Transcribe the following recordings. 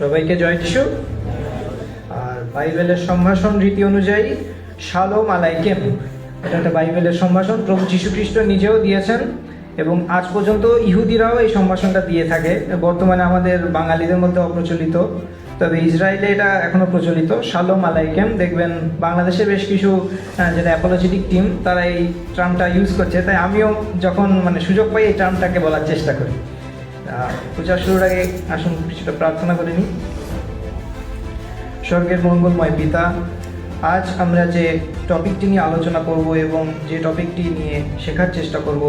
সবাইকে জয় যিশু। আর বাইবেলের সম্ভাষণ রীতি অনুযায়ী শালোম আলাইকেম, এটা একটা বাইবেলের সম্ভাষণ প্রভু যীশু খ্রিস্ট নিজেও দিয়েছেন এবং আজ পর্যন্ত ইহুদিরাও এই সম্ভাষণটা দিয়ে থাকে। বর্তমানে আমাদের বাঙালিদের মধ্যে অপ্রচলিত, তবে ইসরায়েলে এটা এখনও প্রচলিত। শালোম আলাইকেম দেখবেন বাংলাদেশে বেশ কিছু যেটা অ্যাপোলজেটিক টিম তারা এই টার্মটা ইউজ করছে, তাই আমিও যখন সুযোগ পাই এই টার্মটাকে বলার চেষ্টা করি। পূজা শুরুর আগে আসুন কিছুটা প্রার্থনা করে নিই। স্বর্গের মঙ্গলময় পিতা, আজ আমরা যে টপিকটি নিয়ে আলোচনা করব এবং যে টপিকটি নিয়ে শেখার চেষ্টা করব,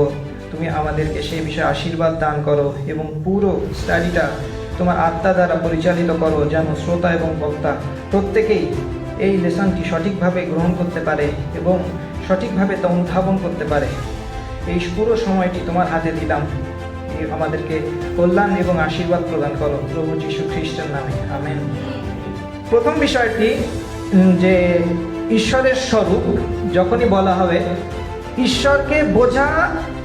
তুমি আমাদেরকে সেই বিষয়ে আশীর্বাদ দান করো এবং পুরো স্টাডিটা তোমার আত্মা দ্বারা পরিচালিত করো, যেন শ্রোতা এবং বক্তা প্রত্যেকেই এই লেসনটি সঠিকভাবে গ্রহণ করতে পারে এবং সঠিকভাবে তা অনুধাবন করতে পারে। এই পুরো সময়টি তোমার হাতে দিলাম, আমাদেরকে কল্যাণ এবং আশীর্বাদ প্রদান করো প্রভু যীশু খ্রিস্টের নামে, আমেন। প্রথম বিষয়টি যে ঈশ্বরের স্বরূপ যখনই বলা হবে, ঈশ্বরকে বোঝা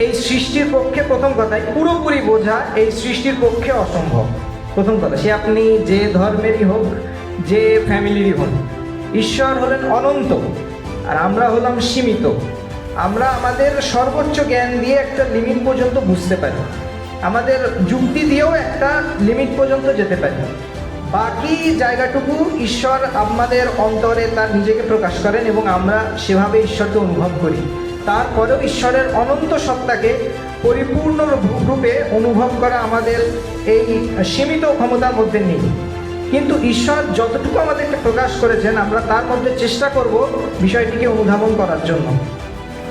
এই সৃষ্টির পক্ষে প্রথম কথাই পুরোপুরি বোঝা এই সৃষ্টির পক্ষে অসম্ভব। প্রথম কথা, সে আপনি যে ধর্মেরই হোক, যে ফ্যামিলিরই হোক, ঈশ্বর হলেন অনন্ত আর আমরা হলাম সীমিত। আমরা আমাদের সর্বোচ্চ জ্ঞান দিয়ে একটা লিমিট পর্যন্ত বুঝতে পারি, আমাদের যুক্তি দিয়েও একটা লিমিট পর্যন্ত যেতে পারি। বাকি জায়গাটুকু ঈশ্বর আমাদের অন্তরে তার নিজেকে প্রকাশ করেন এবং আমরা সেভাবে ঈশ্বরকে অনুভব করি। তারপরেও ঈশ্বরের অনন্ত সত্তাকে পরিপূর্ণ রূপে অনুভব করা আমাদের এই সীমিত ক্ষমতার মধ্যে নেই। কিন্তু ঈশ্বর যতটুকু আমাদেরকে প্রকাশ করেছেন, আমরা তার মধ্যে চেষ্টা করব বিষয়টিকে অনুধাবন করার জন্য।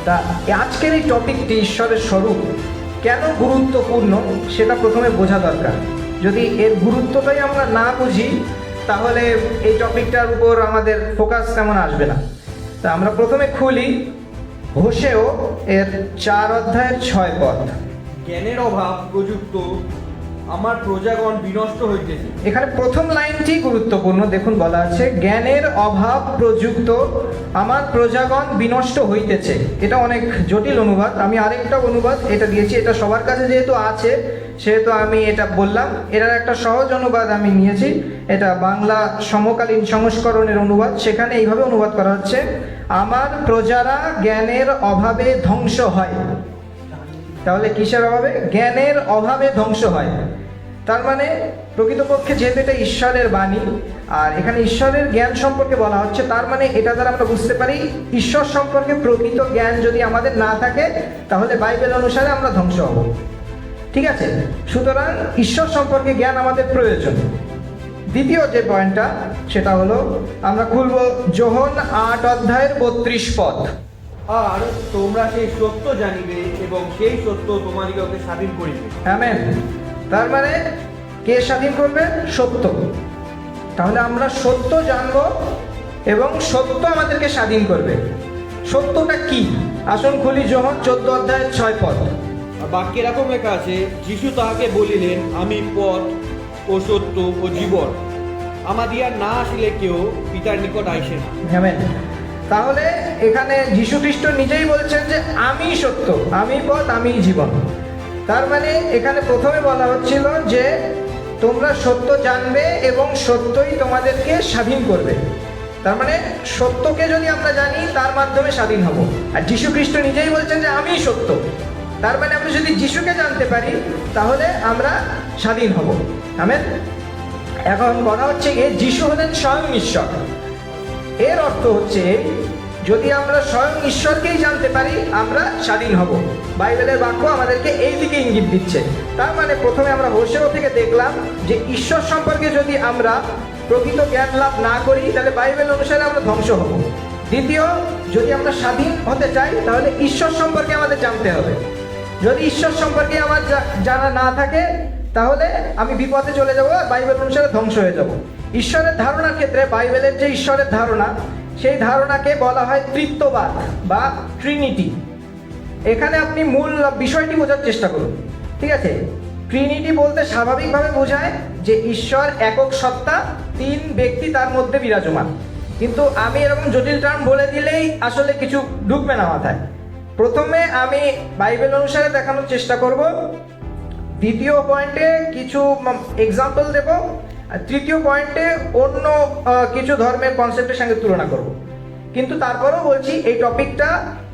তা আজকের এই টপিকটি ঈশ্বরের স্বরূপ কেন গুরুত্বপূর্ণ সেটা প্রথমে বোঝা দরকার। যদি এর গুরুত্বটাই আমরা না বুঝি তাহলে এই টপিকটার উপর আমাদের ফোকাস তেমন আসবে না। তা আমরা প্রথমে খুলি হোশেয় এর 4 অধ্যায়ের 6 পদ। জ্ঞানের অভাব প্রযুক্ত আমার প্রজাগণ বিনষ্ট হইতেছে। এখানে প্রথম লাইনটি গুরুত্বপূর্ণ। দেখুন বলা আছে জ্ঞানের অভাব প্রযুক্ত আমার প্রজাগণ বিনষ্ট হইতেছে। এটা অনেক জটিল অনুবাদ, আমি আরেকটা অনুবাদ এটা দিয়েছি, এটা সবার কাছে যেহেতু আছে সেহেতু আমি এটা বললাম। এটার একটা সহজ অনুবাদ আমি নিয়েছি, এটা বাংলা সমকালীন সংস্করণের অনুবাদ। সেখানে এইভাবে অনুবাদ করা হচ্ছে, আমার প্রজারা জ্ঞানের অভাবে ধ্বংস হয়। তাহলে কিসের অভাবে? জ্ঞানের অভাবে ধ্বংস হয়। তার মানে প্রকৃতপক্ষে যেহেতু এটা ঈশ্বরের বাণী আর এখানে ঈশ্বরের জ্ঞান সম্পর্কে বলা হচ্ছে, তার মানে এটা দ্বারা আমরা বুঝতে পারি ঈশ্বর সম্পর্কে প্রকৃত জ্ঞান যদি আমাদের না থাকে তাহলে বাইবেল অনুসারে আমরা ধ্বংস হব। ঠিক আছে, সুতরাং ঈশ্বর সম্পর্কে জ্ঞান আমাদের প্রয়োজন। দ্বিতীয় যে পয়েন্টটা সেটা হলো, আমরা খুলব যোহন 8 অধ্যায়ের 32 পদ। আর তোমরা সেই সত্য জানিবে এবং সেই সত্য তোমাদিগকে স্বাধীন করিবে। আমেন। তার মানে কে স্বাধীন করবে? সত্য। তাহলে আমরা সত্য জানবো এবং সত্য আমাদেরকে স্বাধীন করবে। সত্যটা কি? আসুন খুলি যোহন 14 অধ্যায়ের 6 পদ। বাক্যে এরকম লেখা আছে, যিশু তাহাকে বলিলেন, আমি পথ ও সত্য ও জীবন, আমাদিয়া না আসিলে কেউ পিতার নিকট আইসে না। আমেন। তাহলে এখানে যীশু খ্রিস্ট নিজেই বলছেন যে আমি সত্য, আমি পথ, আমি জীবন। তার মানে এখানে প্রথমে বলা হচ্ছিল যে তোমরা সত্য জানবে এবং সত্যই তোমাদেরকে স্বাধীন করবে। তার মানে সত্যকে যদি আমরা জানি তার মাধ্যমে স্বাধীন হব। আর যীশু খ্রিস্ট নিজেই বলছেন যে আমি সত্য। তার মানে আমরা যদি যিশুকে জানতে পারি তাহলে আমরা স্বাধীন হব। আমেন। এখন বলা হচ্ছে যিশু হলেন স্বয়ং ঈশ্বর। এর অর্থ হচ্ছে যদি আমরা স্বয়ং ঈশ্বরকেই জানতে পারি আমরা স্বাধীন হব। বাইবেলের বাক্য আমাদেরকে এই দিকে ইঙ্গিত দিচ্ছে। তার মানে প্রথমে আমরা হোশেয় থেকে দেখলাম যে ঈশ্বর সম্পর্কে যদি আমরা প্রকৃত জ্ঞান লাভ না করি তাহলে বাইবেল অনুসারে আমরা ধ্বংস হব। দ্বিতীয়, যদি আমরা স্বাধীন হতে চাই তাহলে ঈশ্বর সম্পর্কে আমাদের জানতে হবে। যদি ঈশ্বর সম্পর্কে আমার জানা না থাকে তাহলে আমি বিপদে চলে যাব আর বাইবেল অনুসারে ধ্বংস হয়ে যাব। ঈশ্বরের ধারণার ক্ষেত্রে বাইবেলের যে ঈশ্বরের ধারণা, সেই ধারণাকে বলা হয় ত্রিত্ববাদ বা ট্রিনিটি। এখানে আপনি মূল বিষয়টি বোঝার চেষ্টা করুন। ঠিক আছে, ট্রিনিটি বলতে স্বাভাবিকভাবে বোঝায় যে ঈশ্বর একক সত্তা, 3 ব্যক্তি তার মধ্যে বিরাজমান। কিন্তু আমি এরকম জটিল টার্ম বলে দিলেই আসলে কিছু ঢুকবে না মাথায়। প্রথমে আমি বাইবেল অনুসারে দেখানোর চেষ্টা করব, দ্বিতীয় পয়েন্টে কিছু এক্সাম্পল দেব, আর তৃতীয় পয়েন্টে অন্য কিছু ধর্মের কনসেপ্টের সঙ্গে তুলনা করব। কিন্তু তারপরেও বলছি এই টপিকটা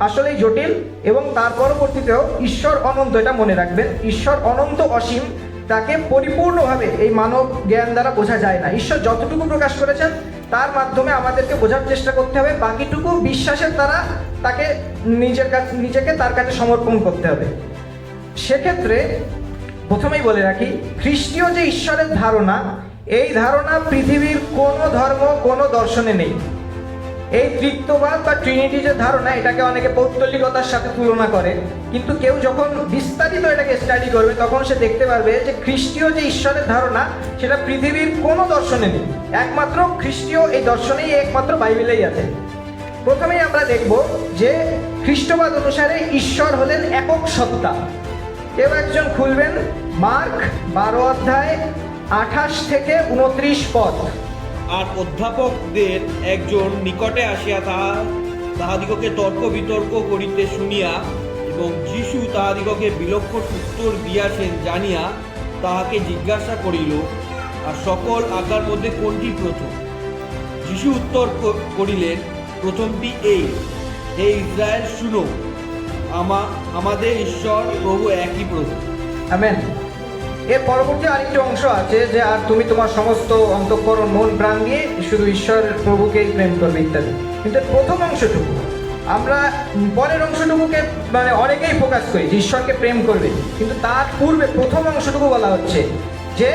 আসলেই জটিল, এবং তার পরবর্তীতেও ঈশ্বর অনন্ত, এটা মনে রাখবেন, ঈশ্বর অনন্ত অসীম, তাকে পরিপূর্ণভাবে এই মানব জ্ঞান দ্বারা বোঝা যায় না। ঈশ্বর যতটুকু প্রকাশ করেছেন তার মাধ্যমে আমাদেরকে বোঝার চেষ্টা করতে হবে, বাকিটুকু বিশ্বাসের দ্বারা তাকে নিজেকে তার কাছে সমর্পণ করতে হবে। সেক্ষেত্রে প্রথমেই বলে রাখি, খ্রিস্টীয় যে ঈশ্বরের ধারণা, এই ধারণা পৃথিবীর কোনো ধর্ম, কোনো দর্শনে নেই। এই তৃত্ববাদ বা ট্রিনিটি যে ধারণা, এটাকে অনেকে পৌত্তলিকতার সাথে তুলনা করে, কিন্তু কেউ যখন বিস্তারিত এটাকে স্টাডি করবে তখন সে দেখতে পারবে যে খ্রিস্টীয় যে ঈশ্বরের ধারণা সেটা পৃথিবীর কোনো দর্শনে নেই, একমাত্র খ্রিস্টীয় এই দর্শনেই, একমাত্র বাইবেলেই আছে। প্রথমেই আমরা দেখব যে খ্রিস্টবাদ অনুসারে ঈশ্বর হলেন একক সত্তা। কেউ একজন খুলবেন মার্ক 12 অধ্যায় 28 থেকে 29 পদ। আর অধ্যাপকদের একজন নিকটে আসিয়া তাহাদিগকে তর্ক বিতর্ক করিতে শুনিয়া এবং যীশু তাহাদিগকে বিলক্ষণ উত্তর দিয়াছেন জানিয়া তাহাকে জিজ্ঞাসা করিল, আর সকল আজ্ঞার মধ্যে কোনটি প্রথম? যীশু উত্তর করিলেন, প্রথমটি এই, হে ইসরায়েল শুনো, আমাদের ঈশ্বর প্রভু একই প্রভু। আমেন। এর পরবর্তী আরেকটি অংশ আছে যে আর তুমি তোমার সমস্ত অন্তঃকরণ মন প্রাণ দিয়ে শুধু ঈশ্বর প্রভুকেই প্রেম করবে ইত্যাদি। কিন্তু প্রথম অংশটুকু আমরা, পরের অংশটুকুকে মানে অনেকেই ফোকাস করি যে ঈশ্বরকে প্রেম করবে, কিন্তু তার পূর্বে প্রথম অংশটুকু বলা হচ্ছে যে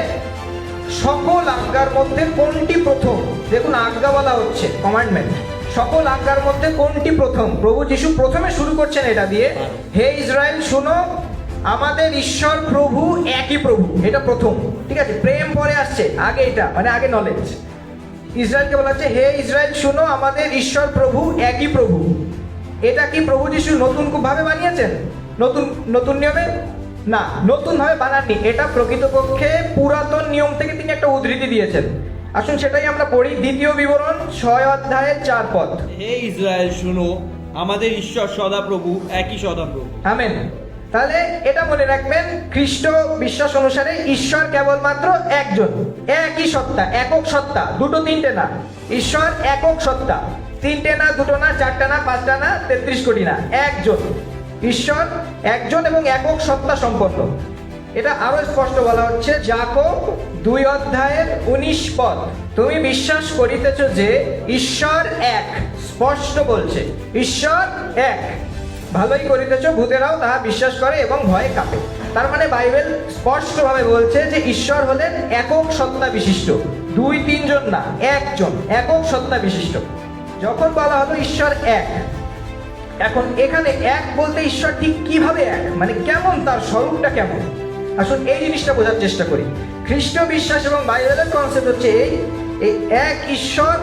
সকল আজ্ঞার মধ্যে কোনটি প্রথম। দেখুন, আজ্ঞা বলা হচ্ছে, কমান্ডমেন্ট। সকল আজ্ঞার মধ্যে কোনটি প্রথম? প্রভু যিশু প্রথমে শুরু করছেন এটা দিয়ে, হে ইসরায়েল শুনো, আমাদের ঈশ্বর প্রভু একই প্রভু। এটা প্রথম, ঠিক আছে? প্রেম পরে আসছে, আগে এটা, মানে আগে নলেজ। ইসরায়েলকে বলা হচ্ছে, হে ইসরায়েল শুনো, আমাদের ঈশ্বর প্রভু একই প্রভু। এটা কি প্রভু যিশু নতুন ভাবে বানিয়েছেন? নতুন নিয়মে? না, নতুন ভাবে বানাননি। এটা প্রকৃতপক্ষে পুরাতন নিয়ম থেকে তিনি একটা উদ্ধৃতি দিয়েছেন। আসুন সেটাই আমরা পড়ি। দ্বিতীয় বিবরণ 6 অধ্যায়ের 4 পদ। হে ইসরায়েল শুনো, আমাদের ঈশ্বর সদাপ্রভু, একই সদাপ্রভু। আমেন। তাহলে এটা মনে রাখবেন, খ্রিস্ট বিশ্বাস অনুসারে ঈশ্বর কেবলমাত্র একজন, একই সত্তা, একক সত্তা, দুটো তিনটে না। ঈশ্বর একক সত্তা, তিনটে না, দুটো না, চারটা না, পাঁচটা না, 33 কোটি না, একজন। ঈশ্বর একজন এবং একক সত্তা সম্পন্ন। এটা আরো স্পষ্ট বলা হচ্ছে যাকোব 2 অধ্যায়ের 19 পদ। তুমি বিশ্বাস করিতেছ যে ঈশ্বর এক, স্পষ্ট বলছে ঈশ্বর এক। ভালোই করিতেছ, ভূতেরাও তাহা বিশ্বাস করে এবং ভয়ে কাঁপে। তার মানে বাইবেল স্পষ্টভাবে বলছে যে ঈশ্বর হলেন একক সত্তা বিশিষ্ট, 2-3 জন না, একজন, একক সত্তা বিশিষ্ট। যখন বলা হলো ঈশ্বর এক, এখন এখানে এক বলতে ঈশ্বর ঠিক কিভাবে এক, মানে কেমন, তার স্বরূপটা কেমন? আসুন এই জিনিসটা বোঝার চেষ্টা করি। খ্রিস্টীয় বিশ্বাস এবং বাইবেলের কনসেপ্ট হচ্ছে এই এক ঈশ্বর,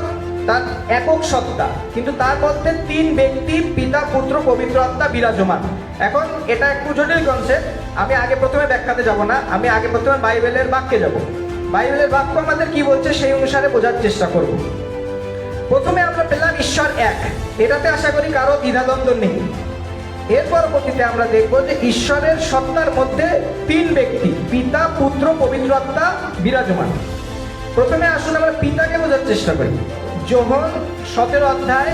তার একক সত্তা, কিন্তু তার মধ্যে 3 ব্যক্তি, পিতা, পুত্র, পবিত্র আত্মা বিরাজমান। এখন এটা একটু জটিল কনসেপ্ট, আমি আগে প্রথমে ব্যাখ্যাতে যাব না, আমি আগে প্রথমে বাইবেলের বাক্যে যাব। বাইবেলের বাক্য আমাদের কি বলছে সেই অনুসারে বোঝার চেষ্টা করব। প্রথমে আমরা পেলাম ঈশ্বর এক, এটাতে আশা করি কারো দ্বিধাদ্বন্দ্ব নেই। এর পরবর্তীতে আমরা দেখব যে ঈশ্বরের সত্তার মধ্যে 3 ব্যক্তি, পিতা, পুত্র, পবিত্র আত্মা বিরাজমান। প্রথমে আসুন আমরা পিতাকে বোঝার চেষ্টা করি। যোহন 17 অধ্যায়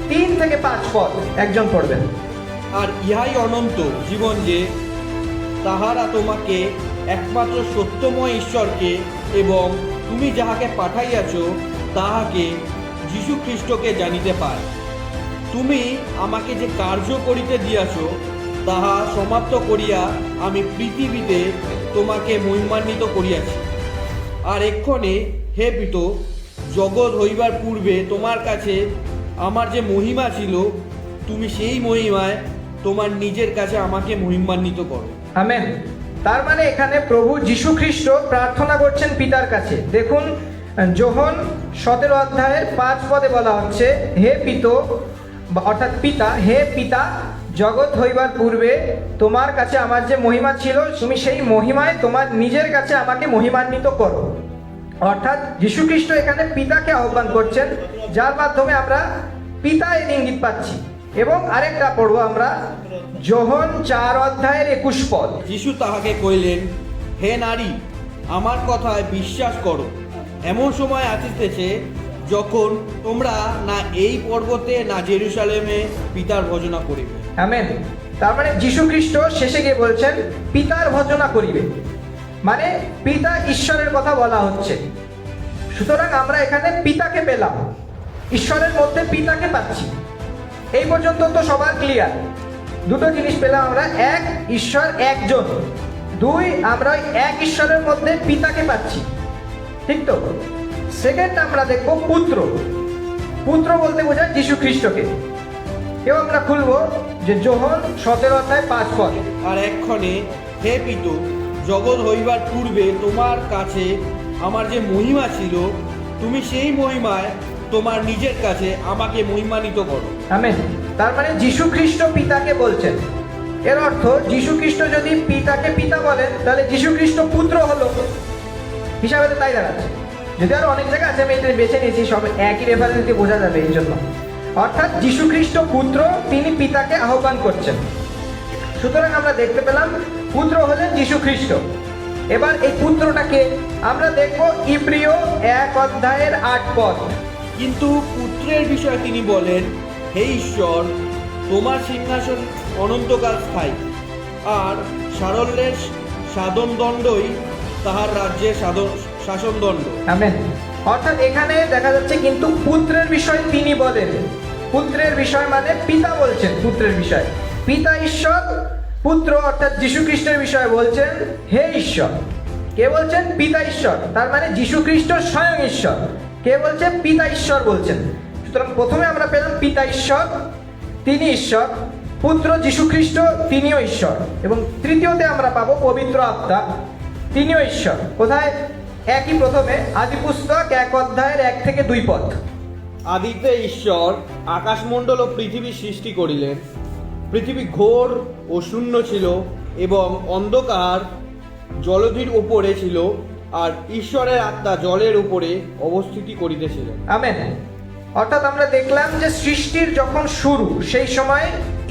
3 থেকে 5 পদ একজন পড়বেন। আর ইহাই অনন্ত জীবন, যে তাহারা তোমাকে একমাত্র সত্যময় ঈশ্বরকে এবং তুমি যাহাকে পাঠাইয়াছ তাহাকে যীশু খ্রিস্টকে জানিতে পায়। তুমি আমাকে যে কার্য করিতে দিয়াছ তাহা সমাপ্ত করিয়া আমি পৃথিবীতে তোমাকে মহিমান্বিত করিয়াছি। আর এক্ষণে হে পিত, জগৎ হইবার পূর্বে তোমার কাছে আমার যে মহিমা ছিল, তুমি সেই মহিমায় তোমার নিজের কাছে আমাকে মহিমান্বিত করো। আমেন। তার মানে এখানে প্রভু যীশু খ্রিস্ট প্রার্থনা করছেন পিতার কাছে। দেখুন, যোহন 17 অধ্যায়ের 5 পদে বলা হচ্ছে, হে পিত, অর্থাৎ পিতা, হে পিতা, জগৎ হইবার পূর্বে তোমার কাছে আমার যে মহিমা ছিল, তুমি সেই মহিমায় তোমার নিজের কাছে আমাকে মহিমান্বিত করো। অর্থাৎ যীশু খ্রিস্ট এখানে পিতাকে আহ্বান করছেন, যার মাধ্যমে আমরা পিতা এর ইঙ্গিত পাচ্ছি। এবং আরেকটা পড়বো আমরা, যোহন 4 অধ্যায়ের 21 পদ। যীশু তাহাকে কইলেন, হে নারী, আমার কথায় বিশ্বাস করো, এমন সময় আসিতেছে যখন তোমরা না এই পর্বতে না জেরুসালেমে পিতার ভজনা করিবে। আমেন। তার মানে যীশু খ্রিস্ট শেষে গিয়ে বলছেন পিতার ভজনা করিবে, মানে পিতা ঈশ্বরের কথা বলা হচ্ছে। সুতরাং আমরা এখানে পিতাকে পেলাম, ঈশ্বরের মধ্যে পিতাকে পাচ্ছি। এই পর্যন্ত তো সবার ক্লিয়ার। দুটো জিনিস পেলাম আমরা, এক, ঈশ্বর একজন, দুই, আমরা ওই এক ঈশ্বরের মধ্যে পিতাকে পাচ্ছি, ঠিক তো? সেকেন্ড আমরা দেখবো পুত্র। পুত্র বলতে বোঝায় যীশু খ্রিস্টকে। কেউ আমরা খুলবো যে যোহন 17:5 আর এক্ষণে হে পিতু, জগৎ হইবার পূর্বে তোমার কাছে আমার যে মহিমা ছিল, তুমি সেই মহিমায় তোমার নিজের কাছে আমাকে মহিমান্বিত করো। আমেন। তার মানে যীশু খ্রিস্ট পিতাকে বলছেন। এর অর্থ যীশু খ্রিস্ট যদি পিতাকে পিতা বলেন, তাহলে যীশু খ্রিস্ট পুত্র হলো, হিসাবে তো তাই দাঁড়াচ্ছে। যদি আরো অনেক জায়গা আছে, আমি এটা বেছে নিয়েছি, সব একই রেফারেন্স দিয়ে বোঝা যাবে এই জন্য। অর্থাৎ যীশু খ্রিস্ট পুত্র, তিনি পিতাকে আহ্বান করছেন। সুতরাং আমরা দেখতে পেলাম পুত্র হলেন যীশু খ্রিস্ট। এবার এই পুত্রটাকে আমরা দেখব ইব্রিয় 1:8। কিন্তু পুত্রের বিষয়ে তিনি বলেন, হে ঈশ্বর, তোমার সিংহাসন অনন্তকাল স্থায়ী, আর সারল্যের সাধনদণ্ডই তাহার রাজ্যের শাসনদণ্ড। আমেন। অর্থাৎ এখানে দেখা যাচ্ছে কিন্তু পুত্রের বিষয় তিনি বলেন। পুত্রের বিষয় মানে পিতা বলছেন পুত্রের বিষয়। পিতা ঈশ্বর, পুত্র অর্থাৎ যীশু খ্রিস্টের বিষয়ে বলছেন হে ঈশ্বর। কে বলছেন? পিতা ঈশ্বর। তার মানে যীশু খ্রিস্ট স্বয়ং ঈশ্বর। কে বলছে? পিতা ঈশ্বর বলছেন। সুতরাং প্রথমে আমরা পেলাম পিতা ঈশ্বর, তিনি ঈশ্বর। পুত্র যীশু খ্রিস্ট, তিনিও ঈশ্বর। এবং তৃতীয়তে আমরা পাবো পবিত্র আত্মা, তিনিও ঈশ্বর। কোথায়? একই প্রথমে আদিপুস্তক 1:1-2। আদিতে ঈশ্বর আকাশমণ্ডল ও পৃথিবী সৃষ্টি করিলেন। পৃথিবী ঘোর ও শূন্য ছিল, এবং অন্ধকার জলধির উপরে ছিল, আর ঈশ্বরের আত্মা জলের উপরে অবস্থিতি করিতেছিলেন। আমেন। অর্থাৎ আমরা দেখলাম যে সৃষ্টির যখন শুরু, সেই সময়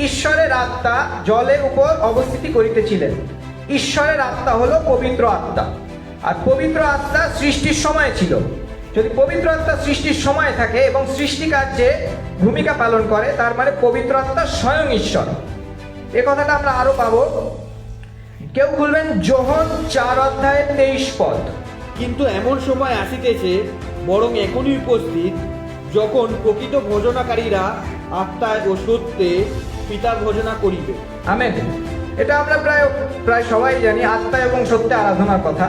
ঈশ্বরের আত্মা জলের উপর অবস্থিতি করিতেছিলেন। ঈশ্বরের আত্মা হলো পবিত্র আত্মা, আর পবিত্র আত্মা সৃষ্টির সময় ছিল। যদি পবিত্র আত্মা সৃষ্টির সময় থাকে এবং সৃষ্টি কার্যে ভূমিকা পালন করে, তার মানে পবিত্র আত্মা স্বয়ং ঈশ্বর। এ কথাটা আমরা আরো পাবো। কেউ খুলবেন যোহন 4:23। কিন্তু এমন সময় আসিতেছে, বরং এখনই উপস্থিত, যখন প্রকৃত ভোজনাকারীরা আত্মায় ও সত্যে পিতার ভোজনা করিবে। আমেন। এটা আমরা প্রায় সবাই জানি, আত্মা এবং সত্যে আরাধনার কথা।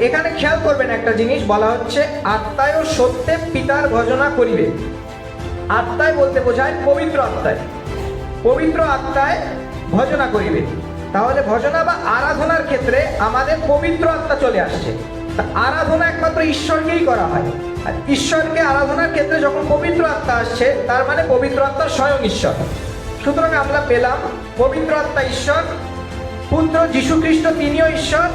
এখানে খেয়াল করবেন একটা জিনিস, বলা হচ্ছে আত্মায় ও সত্যে পিতার ভজনা করিবে। আত্মায় বলতে বোঝায় পবিত্র আত্মায়, পবিত্র আত্মায় ভজনা করিবে। তাহলে ভজনা বা আরাধনার ক্ষেত্রে আমাদের পবিত্র আত্মা চলে আসছে। তা আরাধনা একমাত্র ঈশ্বরকেই করা হয়, আর ঈশ্বরকে আরাধনার ক্ষেত্রে যখন পবিত্র আত্মা আসছে, তার মানে পবিত্র আত্মা স্বয়ং ঈশ্বর। সুতরাং আমরা পেলাম পবিত্র আত্মা ঈশ্বর, পুত্র যীশু খ্রিস্ট তিনিও ঈশ্বর,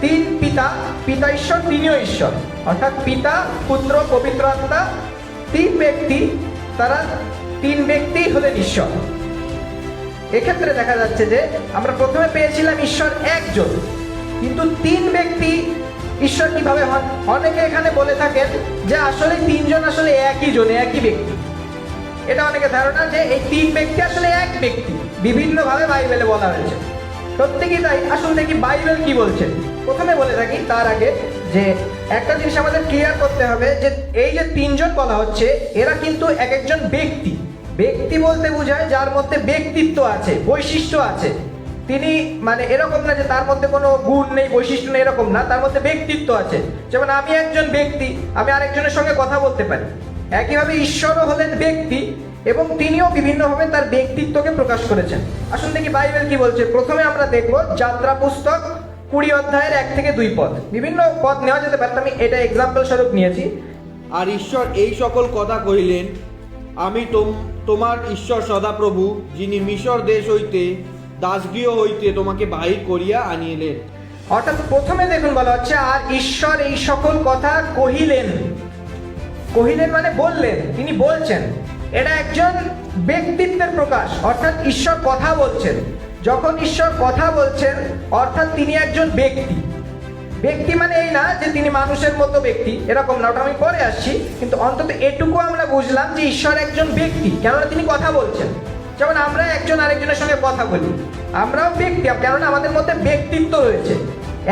তিন পিতা, পিতা ঈশ্বর, তিনিও ঈশ্বর। অর্থাৎ পিতা, পুত্র, পবিত্র আত্মা, তিন ব্যক্তি, তারা তিন ব্যক্তি হলেন ঈশ্বর। এক্ষেত্রে দেখা যাচ্ছে যে আমরা প্রথমে পেয়েছিলাম ঈশ্বর একজন, কিন্তু তিন ব্যক্তি ঈশ্বর কিভাবে হন? অনেকে এখানে বলে থাকেন যে আসলে তিনজন আসলে একই জন, একই ব্যক্তি। এটা অনেকে ধারণা যে এই তিন ব্যক্তি আসলে এক ব্যক্তি, বিভিন্নভাবে বাইবেলে বলা হয়েছে। সত্যি কি তাই? আসলে দেখি বাইবেল কি বলছে। প্রথমে বলে থাকি তার আগে যে একটা জিনিস আমাদের ক্লিয়ার করতে হবে, যে এই যে তিনজন বলা হচ্ছে, এরা কিন্তু এক একজন ব্যক্তি। ব্যক্তি বলতে বোঝায় যার মধ্যে ব্যক্তিত্ব আছে, বৈশিষ্ট্য আছে। তিনি মানে এরকম না যে তার মধ্যে কোনো গুণ নেই, বৈশিষ্ট্য নেই, এরকম না। তার মধ্যে ব্যক্তিত্ব আছে। যেমন আমি একজন ব্যক্তি, আমি আরেকজনের সঙ্গে কথা বলতে পারি। একইভাবে ঈশ্বরও হলেন ব্যক্তি, এবং তিনিও বিভিন্নভাবে তার ব্যক্তিত্বকে প্রকাশ করেছেন। আসলে দেখি বাইবেল কি বলছে। প্রথমে আমরা দেখব যাত্রা পুস্তক 20:1-2। বিভিন্ন পদ নেওয়া যেতে পারে, আমি এটা এক্সাম্পল স্বরূপ নিয়েছি। আর ঈশ্বর এই সকল কথা কহিলেন, আমি তোমার ঈশ্বর সদাপ্রভু, যিনি মিশর দেশ হইতে দাসগৃহ হইতে তোমাকে বাহির করিয়া আনিলেন। অর্থাৎ প্রথমে দেখুন বলা হচ্ছে আর ঈশ্বর এই সকল কথা কহিলেন। কহিলেন মানে বললেন, তিনি বলছেন। এটা একজন ব্যক্তিত্বের প্রকাশ, অর্থাৎ ঈশ্বর কথা বলছেন। যখন ঈশ্বর কথা বলছেন, অর্থাৎ তিনি একজন ব্যক্তি। ব্যক্তি মানে এই না যে তিনি মানুষের মতো ব্যক্তি, এরকম না, ওটা আমি পরে আসছি। কিন্তু অন্তত এটুকু আমরা বুঝলাম যে ঈশ্বর একজন ব্যক্তি, কেননা তিনি কথা বলছেন। যেমন আমরা একজন আরেকজনের সঙ্গে কথা বলি, আমরাও ব্যক্তি, কেননা আমাদের মধ্যে ব্যক্তিত্ব রয়েছে।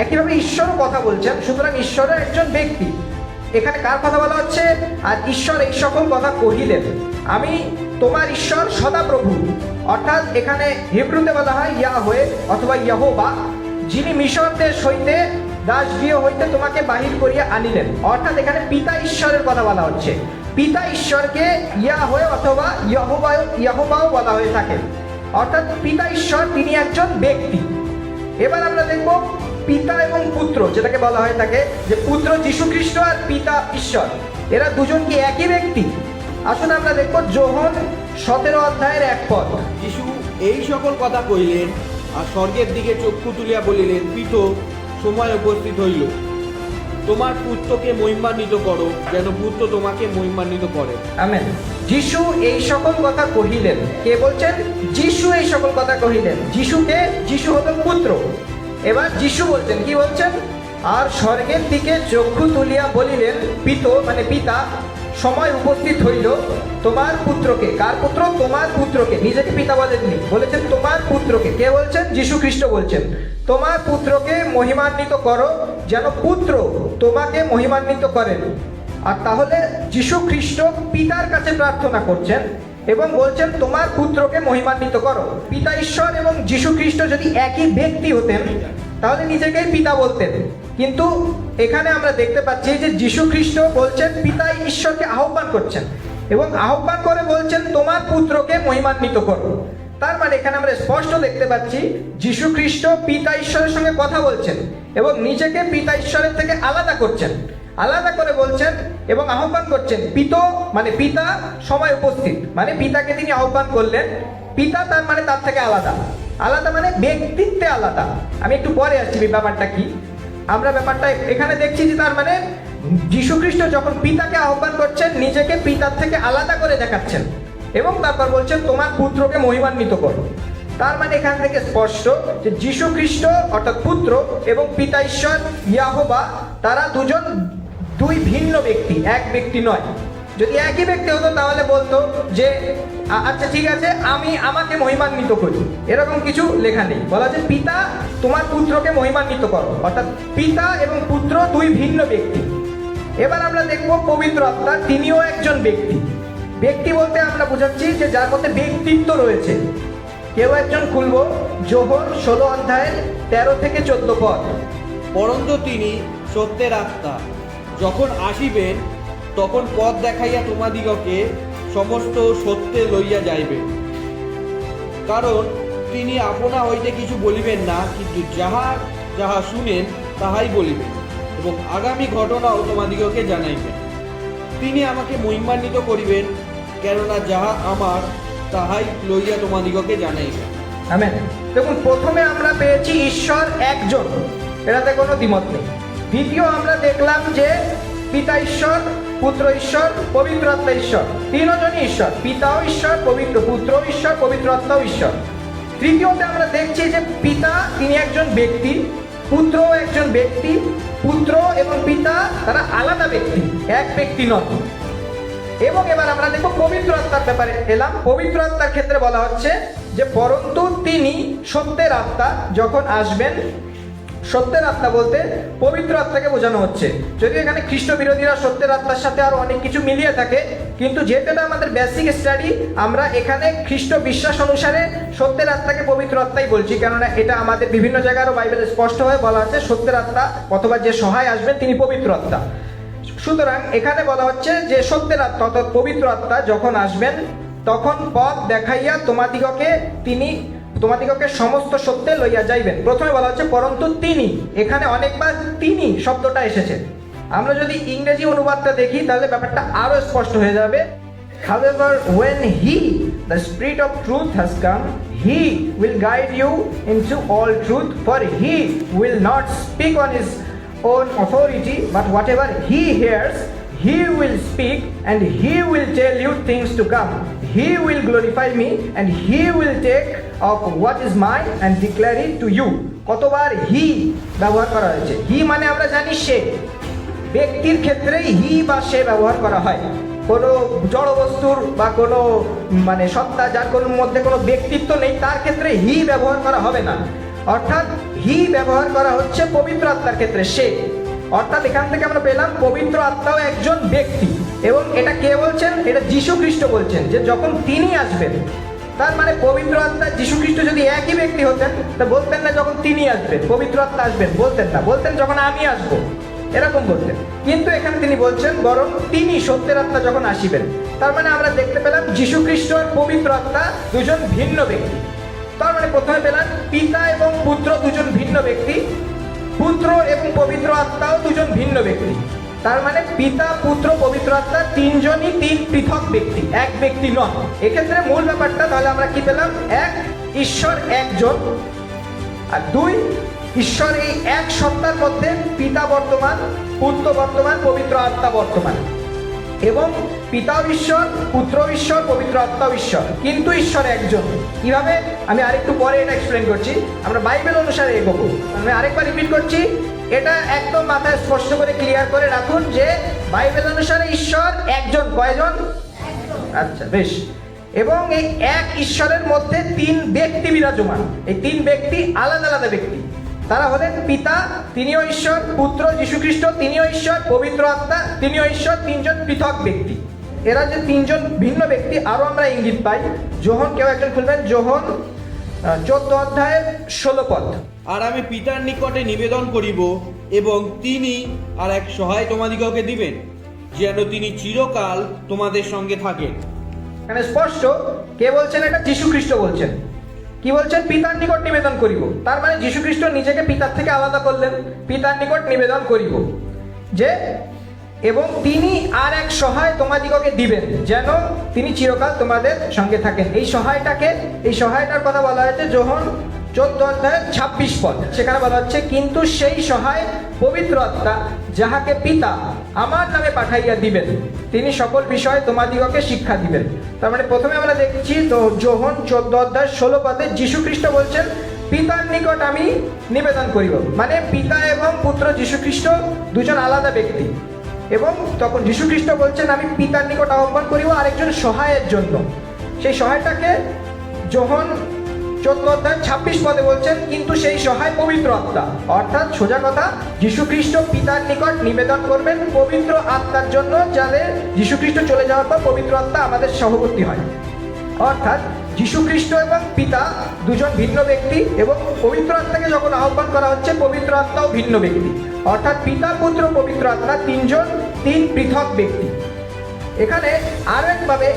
একইভাবে ঈশ্বরও কথা বলছেন, সুতরাং ঈশ্বরও একজন ব্যক্তি। এখানে কার কথা বলা হচ্ছে? আর ঈশ্বর এই সকল কথা কহিলেন, আমি তোমার ঈশ্বর সদাপ্রভু। অর্থাৎ এখানে হিব্রুতে বলা হয় ইয়াহওয়ে অথবা ইয়াহোবা, যিনি মিশর দেশ হইতে দাসগৃহ হইতে তোমাকে বাহির করিয়া আনিলেন। অর্থাৎ এখানে পিতা ঈশ্বরের কথা বলা হচ্ছে। পিতা ঈশ্বরকে ইয়াহওয়ে অথবা ইয়াহোবাও বলা হয়ে থাকে। অর্থাৎ পিতা ঈশ্বর তিনি একজন ব্যক্তি। এবার আমরা দেখব পিতা এবং পুত্র, যেটাকে বলা হয়ে থাকে যে পুত্র যীশু খ্রিস্ট আর পিতা ঈশ্বর, এরা দুজন কি একই ব্যক্তি? আসুন আমরা দেখব যোহন 17 অধ্যায়ের 1 পদ। যিশু এই সকল কথা কহিলেন আর স্বর্গের দিকে চক্ষু তুলিয়া বলিলেন, পিত, সময় উপস্থিত হইল, তোমার পুত্রকে মহিমান্বিত করো, যেন পুত্র তোমাকে মহিমান্বিত করে। আমেন। যিশু এই সকল কথা কহিলেন। কে বলছেন? যিশু এই সকল কথা কহিলেন। যিশুকে? যিশু হলো পুত্র। এবার যিশু বলছেন, কি বলছেন? আর স্বর্গের দিকে চক্ষু তুলিয়া বলিলেন, পিত মানে পিতা, সময় উপস্থিত হইল, তোমার পুত্রকে। কার পুত্র? তোমার পুত্রকে। নিজেকে পিতা বলেননি, বলেছেন তোমার পুত্রকে। কে বলছেন? যীশু খ্রিস্ট বলছেন, তোমার পুত্রকে মহিমান্বিত করো, যেন পুত্র তোমাকে মহিমান্বিত করেন। আর তাহলে যীশু খ্রিস্ট পিতার কাছে প্রার্থনা করছেন এবং বলছেন তোমার পুত্রকে মহিমান্বিত করো। পিতা ঈশ্বর এবং যীশু খ্রিস্ট যদি একই ব্যক্তি হতেন তাহলে নিজেকেই পিতা বলতেন, কিন্তু এখানে আমরা দেখতে পাচ্ছি যে যীশু খ্রিস্ট বলছেন পিতা ঈশ্বরকে আহ্বান করছেন এবং আহ্বান করে বলছেন তোমার পুত্রকে মহিমান্বিত করো। তার মানে এখানে আমরা স্পষ্ট দেখতে পাচ্ছি যীশু খ্রিস্ট পিতা ঈশ্বরের সঙ্গে কথা বলছেন এবং নিজেকে পিতা ঈশ্বরের থেকে আলাদা করছেন, আলাদা করে বলছেন এবং আহ্বান করছেন। পিত মানে পিতা, সময় উপস্থিত মানে পিতাকে তিনি আহ্বান করলেন। পিতা তার মানে তার থেকে আলাদা, আলাদা মানে ব্যক্তিত্বে আলাদা। আমি একটু পরে আসছি ব্যাপারটা কি। আমরা ব্যাপারটা এখানে দেখছি যে তার মানে যীশু খ্রিস্ট যখন পিতাকে আহ্বান করছেন, নিজেকে পিতার থেকে আলাদা করে দেখাচ্ছেন এবং তারপর বলছেন তোমার পুত্রকে মহিমান্বিত করো। তার মানে এখান থেকে স্পষ্ট যে যীশু খ্রিস্ট অর্থাৎ পুত্র এবং পিতা ঈশ্বর ইয়াহোবা, তারা দুজন দুই ভিন্ন ব্যক্তি, এক ব্যক্তি নয়। যদি একই ব্যক্তি হতো তাহলে বলতো যে আচ্ছা ঠিক আছে, আমাকে মহিমান্বিত করি, এরকম কিছু লেখা নেই। বলা যে পিতা তোমার পুত্রকে মহিমান্বিত করো, অর্থাৎ পিতা এবং পুত্র দুই ভিন্ন ব্যক্তি। এবার আমরা দেখব পবিত্র আত্মা, তিনিও একজন ব্যক্তি। ব্যক্তি বলতে আমরা বোঝাচ্ছি যে যার মধ্যে ব্যক্তিত্ব রয়েছে। কেউ একজন খুলব যোহন 16 অধ্যায়ের 13 থেকে 14 পদ। পরন্তু তিনি সত্যের আত্মা, যখন আসিবেন তখন পথ দেখাইয়া তোমাদিগকে সমস্ত সত্যে লইয়া যাইবেন। কারণ তিনি আপনা হইতে কিছু বলিবেন না, কিন্তু যাহা যাহা শুনেন তাহাই বলিবেন এবং আগামী ঘটনাও তোমাদিগকে জানাইবেন। তিনি আমাকে মহিমান্বিত করিবেন, কেননা যাহা আমার তাহাই লইয়া তোমাদিগকে জানাইবেন। আমেন। দেখুন, প্রথমে আমরা পেয়েছি ঈশ্বর একজন, এটাতে কোনো দ্বিমত নেই। দ্বিতীয় আমরা দেখলাম যে পিতা ঈশ্বর, পুত্র ঈশ্বর, পবিত্র আত্মা ঈশ্বর, তিনজনই ঈশ্বর। পিতাও ঈশ্বর, পবিত্র পুত্র ঈশ্বর, পবিত্র আত্মাও ঈশ্বর। তৃতীয়তে আমরা দেখছি যে পিতা তিনি একজন ব্যক্তি, পুত্রও একজন ব্যক্তি। পুত্র এবং পিতা তারা আলাদা ব্যক্তি, এক ব্যক্তি নয়। এবং এবার আমরা দেখব পবিত্র আত্মার ব্যাপারে এলাম। পবিত্র আত্মার ক্ষেত্রে বলা হচ্ছে যে পরন্তু তিনি সত্যের আত্মা যখন আসবেন। সত্যের আত্মা বলতে পবিত্র আত্মাকে বোঝানো হচ্ছে। যদি এখানে খ্রিস্ট বিরোধীরা সত্যের আত্মার সাথে আরো অনেক কিছু মিলিয়ে থাকে, কিন্তু যেহেতু এটা আমাদের বেসিক স্টাডি, আমরা এখানে খ্রিস্ট বিশ্বাস অনুসারে সত্যের আত্মাকে পবিত্র আত্মাই বলছি, কেননা এটা আমাদের বিভিন্ন জায়গায় আরো বাইবেলে স্পষ্টভাবে বলা আছে সত্যের আত্মা অথবা যে সহায় আসবেন তিনি পবিত্র আত্মা। সুতরাং এখানে বলা হচ্ছে যে সত্যের আত্মা অর্থাৎ পবিত্র আত্মা যখন আসবেন তখন পথ দেখাইয়া তোমাদিগকে সমস্ত সত্যে লইয়া যাইবেন। প্রথমে বলা হচ্ছে পরন্তু তিনি, এখানে অনেকবার তিনি শব্দটা এসেছে। আমরা যদি ইংরেজি অনুবাদটা দেখি তাহলে ব্যাপারটা আরো স্পষ্ট হয়ে যাবে। However, when he, the Spirit of truth has come, he will guide you into all truth, for he will not speak on his own authority, but whatever he hears, he will speak, and he will tell you things to come. He will glorify me, and he will take of what is mine and declare it to you. কতবার হি ব্যবহার করা হয়েছে। হি মানে আমরা জানি সে, ব্যক্তির ক্ষেত্রে হি বা সে ব্যবহার করা হয়। কোনো জড় বস্তুর বা কোনো মানে সত্তা যার কোনো মধ্যে কোনো ব্যক্তিত্ব নেই তার ক্ষেত্রে হি ব্যবহার করা হবে না। অর্থাৎ হি ব্যবহার করা হচ্ছে পবিত্র আত্মার ক্ষেত্রে সে। অর্থাৎ এখান থেকে আমরা পেলাম পবিত্র আত্মাও একজন ব্যক্তি। এবং এটা কে বলছেন? এটা যীশু খ্রিস্ট বলছেন যে যখন তিনি আসবেন, তার মানে পবিত্র আত্মা যীশু খ্রিস্ট যদি একই ব্যক্তি হতেন তা বলতেন না যখন তিনি আসবেন পবিত্র আত্মা আসবেন, বলতেন না, বলতেন যখন আমি আসবো, এরকম বলতেন। কিন্তু এখানে তিনি বলছেন বরং তিনি সত্যের আত্মা যখন আসিবেন। তার মানে আমরা দেখতে পেলাম যীশু খ্রিস্ট আর পবিত্র আত্মা দুজন ভিন্ন ব্যক্তি। তার মানে প্রথমে পেলাম পিতা এবং পুত্র দুজন ভিন্ন ব্যক্তি, পুত্র এবং পবিত্র আত্মাও দুজন ভিন্ন ব্যক্তি। তার মানে পিতা পুত্র পবিত্র আত্মা তিনজনই তিন পৃথক ব্যক্তি, এক ব্যক্তি নন। এক্ষেত্রে মূল ব্যাপারটা তাহলে আমরা কি পেলাম? এক, ঈশ্বর একজন, আর দুই, ঈশ্বর এই এক সত্তার মধ্যে পিতা বর্তমান, পুত্র বর্তমান, পবিত্র আত্মা বর্তমান। এবং পিতাও ঈশ্বর, পুত্র ঈশ্বর, পবিত্র আত্মাও ঈশ্বর, কিন্তু ঈশ্বর একজন। কিভাবে? আমি আরেকটু পরে এটা এক্সপ্লেন করছি, আমরা বাইবেল অনুসারে এগোবো। আমি আরেকবার রিপিট করছি, এটা একদম মাথায় স্পষ্ট করে ক্লিয়ার করে রাখুন যে বাইবেল অনুসারে ঈশ্বর একজন। কয়জন? আচ্ছা, বেশ। এবং এই এক ঈশ্বরের মধ্যে তিন ব্যক্তি বিরাজমান। এই তিন ব্যক্তি আলাদা আলাদা ব্যক্তি। তারা হলেন পিতা, তিনিও ঈশ্বর, পুত্র যীশু খ্রিস্ট তিনিও ঈশ্বর, পবিত্র আত্মা তিনিও ঈশ্বর, তিনজন পৃথক ব্যক্তি। এরা যে তিনজন ভিন্ন ব্যক্তি আরো আমরা ইঙ্গিত পাই। যোহন, কেউ একজন খুলবেন যোহন 14 অধ্যায়ের 16 পদ। আর আমি পিতার নিকটে নিবেদন করিব, এবং তিনি আর এক সহায় তোমাদিগকে দিবেন, যেন তিনি চিরকাল তোমাদের সঙ্গে থাকেন। এখানে স্পষ্ট কে বলছেন? এটা যীশু খ্রিস্ট বলছেন। কি বলছেন? পিতার নিকট নিবেদন করিব। তার মানে যীশু খ্রিস্ট নিজেকে পিতার থেকে আলাদা করলেন, পিতার নিকট নিবেদন করিব যে, এবং তিনি আর এক সহায় তোমাদিগকে দিবেন, যেন তিনি চিরকাল তোমাদের সঙ্গে থাকেন। এই সহায়টাকে, এই সহায়টার কথা বলা হয়েছে যোহন 14 অধ্যায়ের 26 পদ। সেখানে বলা হচ্ছে, কিন্তু সেই সহায় পবিত্র আত্মা, যাহাকে পিতা আমার নামে পাঠাইয়া দিবেন, তিনি সকল বিষয় তোমাদিগকে শিক্ষা দিবেন। তার মানে প্রথমে আমরা দেখছি তো যোহন 14 অধ্যায় 16 পদে যীশু খ্রিস্ট বলছেন পিতার নিকট আমি নিবেদন করিব। মানে পিতা এবং পুত্র যীশু খ্রিস্ট দুজন আলাদা ব্যক্তি। এবং তখন যীশু খ্রিস্ট বলছেন আমি পিতার নিকট আহ্বান করিব আরেকজন সহায়ের জন্য। সেই সহায়টাকে যোহন 14 অধ্যায় 26 পদে বলছেন, কিন্তু সেই সহায় পবিত্র আত্মা। অর্থাৎ সোজা কথা, যীশু খ্রিস্ট পিতার নিকট নিবেদন করবেন পবিত্র আত্মার জন্য, যাদের যীশু খ্রিস্ট চলে যাওয়ার পর পবিত্র আত্মা আমাদের সহবর্তী হয়। অর্থাৎ যীশু খ্রিস্ট এবং পিতা দুজন ভিন্ন ব্যক্তি, এবং পবিত্র আত্মাকে যখন আহ্বান করা হচ্ছে পবিত্র আত্মাও ভিন্ন ব্যক্তি। অর্থাৎ পিতা পুত্র পবিত্র আত্মা তিনজন তিন পৃথক ব্যক্তি। এখানে আরো একভাবে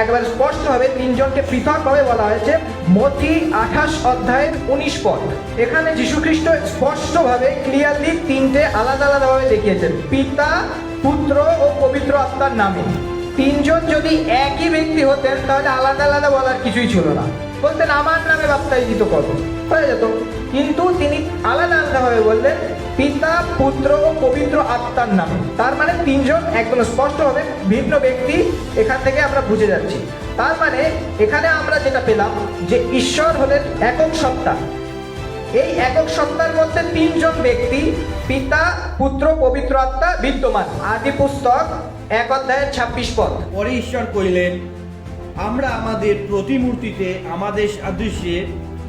একবার স্পষ্টভাবে তিনজনকে পৃথকভাবে বলা হয়েছে মতি 28 অধ্যায়ের 19 পদ। এখানে যীশু খ্রিস্ট স্পষ্টভাবে ক্লিয়ারলি তিনটে আলাদা আলাদাভাবে দেখিয়েছেন পিতা, পুত্র ও পবিত্র আত্মার নামে। তিনজন যদি একই ব্যক্তি হতেন তাহলে আলাদা আলাদা বলার কিছুই ছিল না, বলতেন আমার নামে বাপ্তাইজিত করো, হয়ে যেত। কিন্তু তিনি আলাদা আলাদাভাবে বললেন পিতা, পুত্র ও পবিত্র আত্মার নামে। তার মানে তিনজন একদম স্পষ্টভাবে ভিন্ন ব্যক্তি, এখান থেকে আমরা বুঝে যাচ্ছি। তার মানে এখানে আমরা যেটা পেলাম যে ঈশ্বর হলেন একক সত্তা। এই একক সত্তার মধ্যে তিনজন ব্যক্তি পিতা, পুত্র, পবিত্র আত্মা বিদ্যমান। আদি পুস্তক 1 অধ্যায়ের 26 পদ। পরে ঈশ্বর কহিলেন, আমরা আমাদের প্রতিমূর্তিতে আমাদের সাদৃশ্যে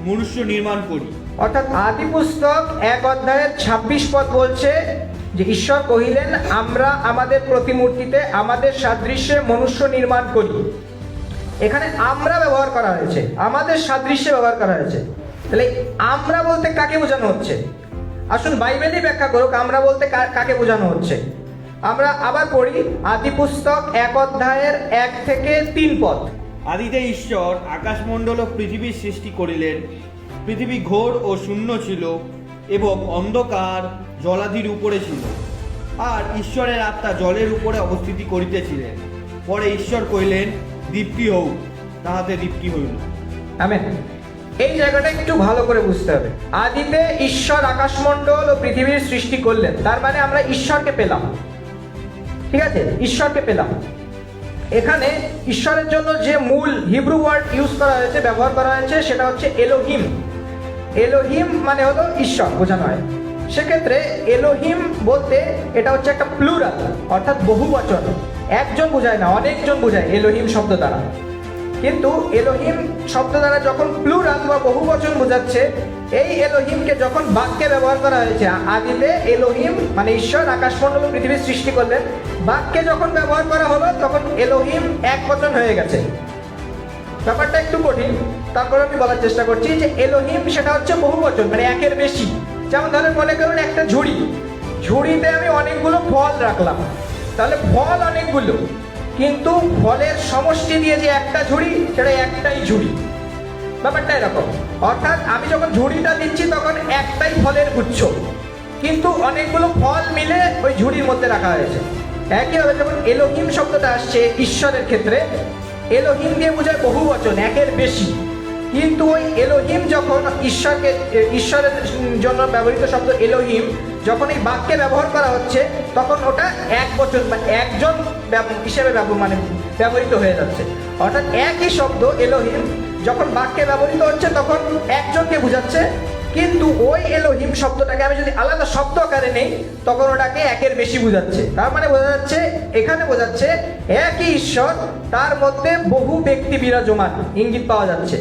মনুষ্য নির্মাণ করি। অর্থাৎ আদি পুস্তক 1 অধ্যায়ের 26 পদ বলছে যে ঈশ্বর কহিলেন আমরা আমাদের প্রতিমূর্তিতে আমাদের সাদৃশ্যে মনুষ্য নির্মাণ করি। এখানে আমরা ব্যবহার করা হয়েছে, আমাদের সাদৃশ্যে ব্যবহার করা হয়েছে। তাহলে আমরা বলতে কাকে বোঝানো হচ্ছে? আসুন বাইবেলই ব্যাখ্যা করুক আমরা বলতে কাকে বোঝানো হচ্ছে। আমরা আবার পড়ি আদি পুস্তক 1 অধ্যায়ের 1 থেকে 3 পদ। আদিতে ঈশ্বর আকাশমণ্ডল ও পৃথিবীর সৃষ্টি করিলেন। পৃথিবী ঘোর ও শূন্য ছিল, এবং অন্ধকার জলাধির উপরে ছিল, আর ঈশ্বরের আত্মা জলের উপরে অবস্থিতি করিতেছিলেন। পরে ঈশ্বর কহিলেন, দীপ্তি হোক, তাহাতে দীপ্তি হইল। আমেন। এই জায়গাটা একটু ভালো করে বুঝতে হবে। আদিতে ঈশ্বর আকাশমণ্ডল ও পৃথিবীর সৃষ্টি করলেন, তার মানে আমরা ঈশ্বরকে পেলাম। ঠিক আছে, ঈশ্বরকে পেলাম। এখানে ঈশ্বরের জন্য যে মূল হিব্রু ওয়ার্ড ইউজ করা হয়েছে, ব্যবহার করা হয়েছে, সেটা হচ্ছে এলোহিম। এলোহিম মানে হলো ঈশ্বর বোঝানো হয়। সেক্ষেত্রে এলোহিম বলতে এটা হচ্ছে একটা প্লুরাল, অর্থাৎ বহু বচন, একজন বোঝায় না, অনেকজন বোঝায় এলোহিম শব্দ দ্বারা। কিন্তু এলোহিম শব্দ দ্বারা যখন প্লুরাল বা বহু বচন বোঝাচ্ছে, এই এলোহিমকে যখন বাক্যে ব্যবহার করা হয়েছে, আদিতে এলোহিম মানে ঈশ্বর আকাশমণ্ডল ও পৃথিবীর সৃষ্টি করলেন, বাক্যে যখন ব্যবহার করা হলো তখন এলোহিম এক বচন হয়ে গেছে। ব্যাপারটা একটু কঠিন, তারপর আমি বলার চেষ্টা করছি যে এলোহিম সেটা হচ্ছে বহু বচন, মানে একের বেশি। যেমন ধরেন মনে করুন একটা ঝুড়িতে আমি অনেকগুলো ফল রাখলাম, তাহলে ফল অনেকগুলো, কিন্তু ফলের সমষ্টি দিয়ে যে একটা ঝুড়ি, সেটা একটাই ঝুড়ি। ব্যাপারটা এরকম, অর্থাৎ আমি যখন ঝুড়িটা দিচ্ছি তখন একটাই ফলের গুচ্ছ, কিন্তু অনেকগুলো ফল মিলে ওই ঝুড়ির মধ্যে রাখা হয়েছে। একইভাবে যখন এলোহিম শব্দটা আসছে ঈশ্বরের ক্ষেত্রে, এলোহিম দিয়ে বোঝায় বহু বচন, একের বেশি। কিন্তু ওই এলোহিম যখন ঈশ্বরের জন্য ব্যবহৃত শব্দ এলোহিম যখন এই বাক্যে ব্যবহার করা হচ্ছে, তখন ওটা এক বচন বা একজন হিসেবে ব্যবহৃত হয়ে যাচ্ছে। অর্থাৎ একই শব্দ এলোহিম যখন বাক্যে ব্যবহৃত হচ্ছে তখন একজনকে বোঝাচ্ছে, কিন্তু ওই এলোহিম শব্দটাকে আমি যদি আলাদা শব্দ আকারে নেই তখন ওটাকে একের বেশি বোঝাচ্ছে। তার মানে বোঝা যাচ্ছে, এখানে বোঝাচ্ছে একই ঈশ্বর, তার মধ্যে বহু ব্যক্তি বিরাজমান ইঙ্গিত পাওয়া যাচ্ছে।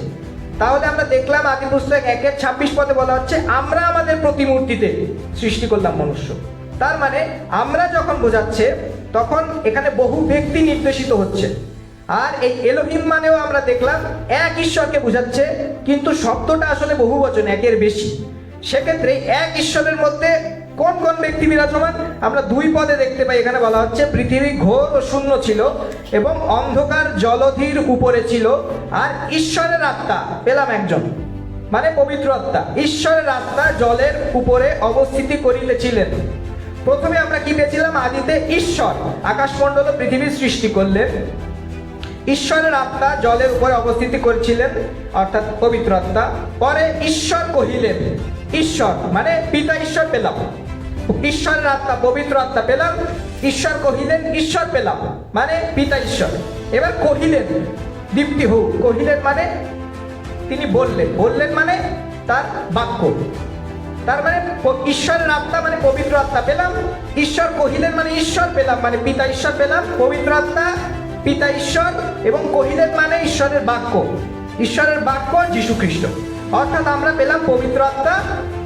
তাহলে আমরা দেখলাম আদি পুস্তক 1:26 পদে বলা হচ্ছে আমরা আমাদের প্রতিমূর্তিতে সৃষ্টি করলাম মনুষ্য। তার মানে আমরা যখন বোঝাচ্ছে তখন এখানে বহু ব্যক্তি নির্দেশিত হচ্ছে। আর এই এলোহিম মানেও আমরা দেখলাম এক ঈশ্বরকে বোঝাচ্ছে, কিন্তু শব্দটা আসলে বহু বচন, একের বেশি। সেক্ষেত্রে এক ঈশ্বরের মধ্যে কোন কোন ব্যক্তি বিরাজমান আমরা 2 পদে দেখতে পাই। এখানে বলা হচ্ছে পৃথিবী ঘোর ও শূন্য ছিল এবং অন্ধকার জলধির উপরে ছিল, আর ঈশ্বরের আত্মা পেলাম একজন, মানে পবিত্র আত্মা, ঈশ্বরের আত্মা জলের উপরে অবস্থিতি করিতেছিলেন। প্রথমে আমরা কি পেয়েছিলাম? আদিতে ঈশ্বর আকাশমণ্ডল ও পৃথিবীর সৃষ্টি করলেন, ঈশ্বরের আত্মা জলের উপরে অবস্থিতি করেছিলেন, অর্থাৎ পবিত্র আত্মা। পরে ঈশ্বর কহিলেন, ঈশ্বর মানে পিতা ঈশ্বর পেলাম, ঈশ্বরের আত্মা পবিত্র আত্মা পেলাম, ঈশ্বর কহিলেন ঈশ্বর পেলাম, মানে পিতা ঈশ্বর। এবার কহিলেন দীপ্তি হোক, কহিলেন মানে তিনি বললেন, বললেন মানে তার বাক্য। তার মানে ঈশ্বরের আত্মা মানে পবিত্র আত্মা পেলাম, ঈশ্বর কহিলেন মানে ঈশ্বর পেলাম, মানে পিতা ঈশ্বর পেলাম, পবিত্র আত্মা পিতা ঈশ্বর, এবং কহিলেন মানে ঈশ্বরের বাক্য, ঈশ্বরের বাক্য যীশু খ্রিস্ট। অর্থাৎ আমরা পেলাম পবিত্র আত্মা,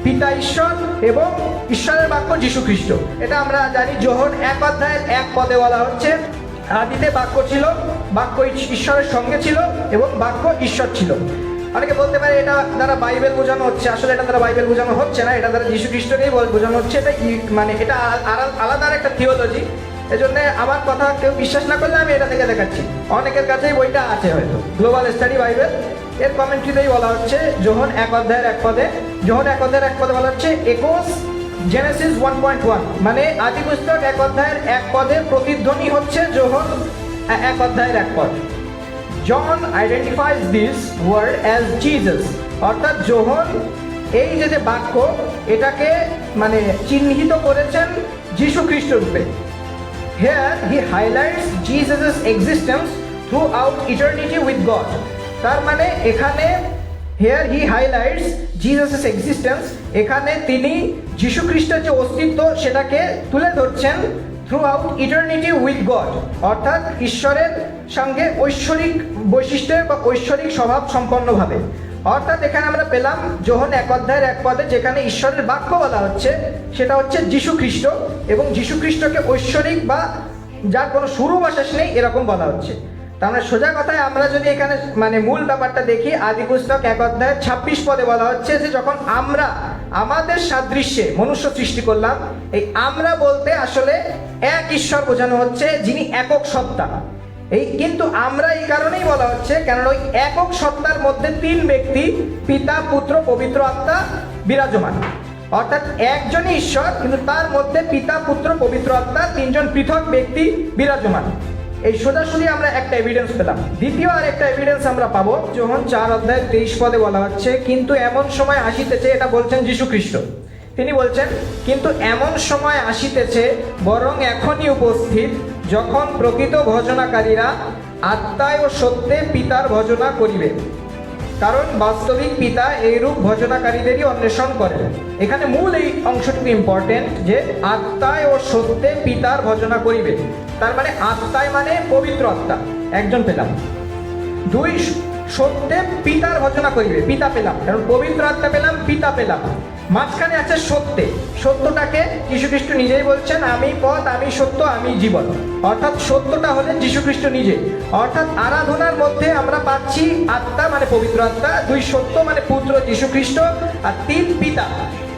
পিতা ঈশ্বর এবং ঈশ্বরের বাক্য যীশু খ্রিস্ট। এটা আমরা জানি যোহন 1:1 পদে বলা হচ্ছে আদিতে বাক্য ছিল, বাক্য ঈশ্বরের সঙ্গে ছিল এবং বাক্য ঈশ্বর ছিল। অনেকে বলতে পারে এটা দ্বারা বাইবেল বোঝানো হচ্ছে, আসলে এটা দ্বারা বাইবেল বোঝানো হচ্ছে না, এটা দ্বারা যীশু খ্রিস্টকেই বোঝানো হচ্ছে। এটা মানে এটা আলাদা একটা থিওলজি। এজন্য আমার কথা কেউ বিশ্বাস না করলে আমি এটা থেকে দেখাচ্ছি, অনেকের কাছেই বইটা আছে হয়তো, গ্লোবাল স্টাডি বাইবেল, এর কমেন্ট্রিতেই বলা হচ্ছে যোহন 1:1 পদে, যোহন 1:1 পদে বলা হচ্ছে একোস জেনেসিস 1.1, মানে আদি পুস্তক 1:1 পদের প্রতিধ্বনি হচ্ছে যোহন 1:1 পদ। John identifies this word as Jesus, অর্থাৎ যোহন এই যে বাক্য এটাকে মানে চিহ্নিত করেছেন যীশু খ্রিস্ট রূপে। Here he highlights Jesus' existence throughout eternity with God. তার মানে এখানে here he highlights Jesus' existence, এখানে তিনি যীশু খ্রিস্টের যে অস্তিত্ব সেটাকে তুলে ধরছেন throughout eternity with God, অর্থাৎ ঈশ্বরের সঙ্গে ঐশ্বরিক বৈশিষ্ট্যের বা ঐশ্বরিক স্বভাব সম্পন্নভাবে। অর্থাৎ এখানে আমরা পেলাম যোহন 1:1 পদে যেখানে ঈশ্বরের বাক্য বলা হচ্ছে সেটা হচ্ছে যীশু খ্রিস্ট, এবং যীশু খ্রিস্টকে ঐশ্বরিক বা যার কোনো শুরু বা শেষ নেই এরকম বলা হচ্ছে। তার মানে সোজা কথায় আমরা যদি এখানে মানে মূল ব্যাপারটা দেখি, আদি পুস্তক 1:26 পদে বলা হচ্ছে যে যখন আমরা আমাদের সাদৃশ্যে মনুষ্য সৃষ্টি করলাম, এই আমরা বলতে আসলে এক ঈশ্বর বোঝানো হচ্ছে যিনি একক সত্তা। এই কিন্তু আমরা এই কারণেই বলা হচ্ছে কারণ ওই একক সত্তার মধ্যে 3 ব্যক্তি পিতা পুত্র পবিত্র আত্মা বিরাজমান, অর্থাৎ একজনই ঈশ্বর কিন্তু তার মধ্যে পিতা পুত্র পবিত্র আত্মা 3 জন পৃথক ব্যক্তি বিরাজমান। এই সোজাসুজি আমরা একটা এভিডেন্স পেলাম। দ্বিতীয় আর একটা এভিডেন্স আমরা পাবো যোহন 4:23 পদে বলা হচ্ছে কিন্তু এমন সময় আসিতেছে, এটা বলছেন যীশু খ্রিস্ট, তিনি বলছেন কিন্তু এমন সময় আসিতেছে বরং এখনই উপস্থিত যখন প্রকৃত ভজনাকারীরা আত্মায় ও সত্যে পিতার ভজনা করিবে। কারণ বাস্তবিক পিতা এইরূপ ভজনাকারীদেরই অন্বেষণ করেন। এখানে মূল এই অংশটুকু ইম্পর্টেন্ট, যে আত্মায় ও সত্যে পিতার ভজনা করিবে। তার মানে আত্মায় মানে পবিত্র আত্মা একজন পেলাম, দুই সত্যে পিতার ভজনা করিবে, পিতা পেলাম, কারণ পবিত্র আত্মা পেলাম, পিতা পেলাম। মাঝখানে আছে সত্যে। সত্যটাকে যীশুখ্রিস্ট নিজেই বলছেন, আমি পথ, আমি সত্য, আমি জীবন। অর্থাৎ সত্যটা হলেন যীশুখ্রিস্ট নিজে। অর্থাৎ আরাধনার মধ্যে আমরা পাচ্ছি আত্মা মানে পবিত্র আত্মা, দুই সত্য মানে পুত্র যীশুখ্রিস্ট, আর তিন পিতা।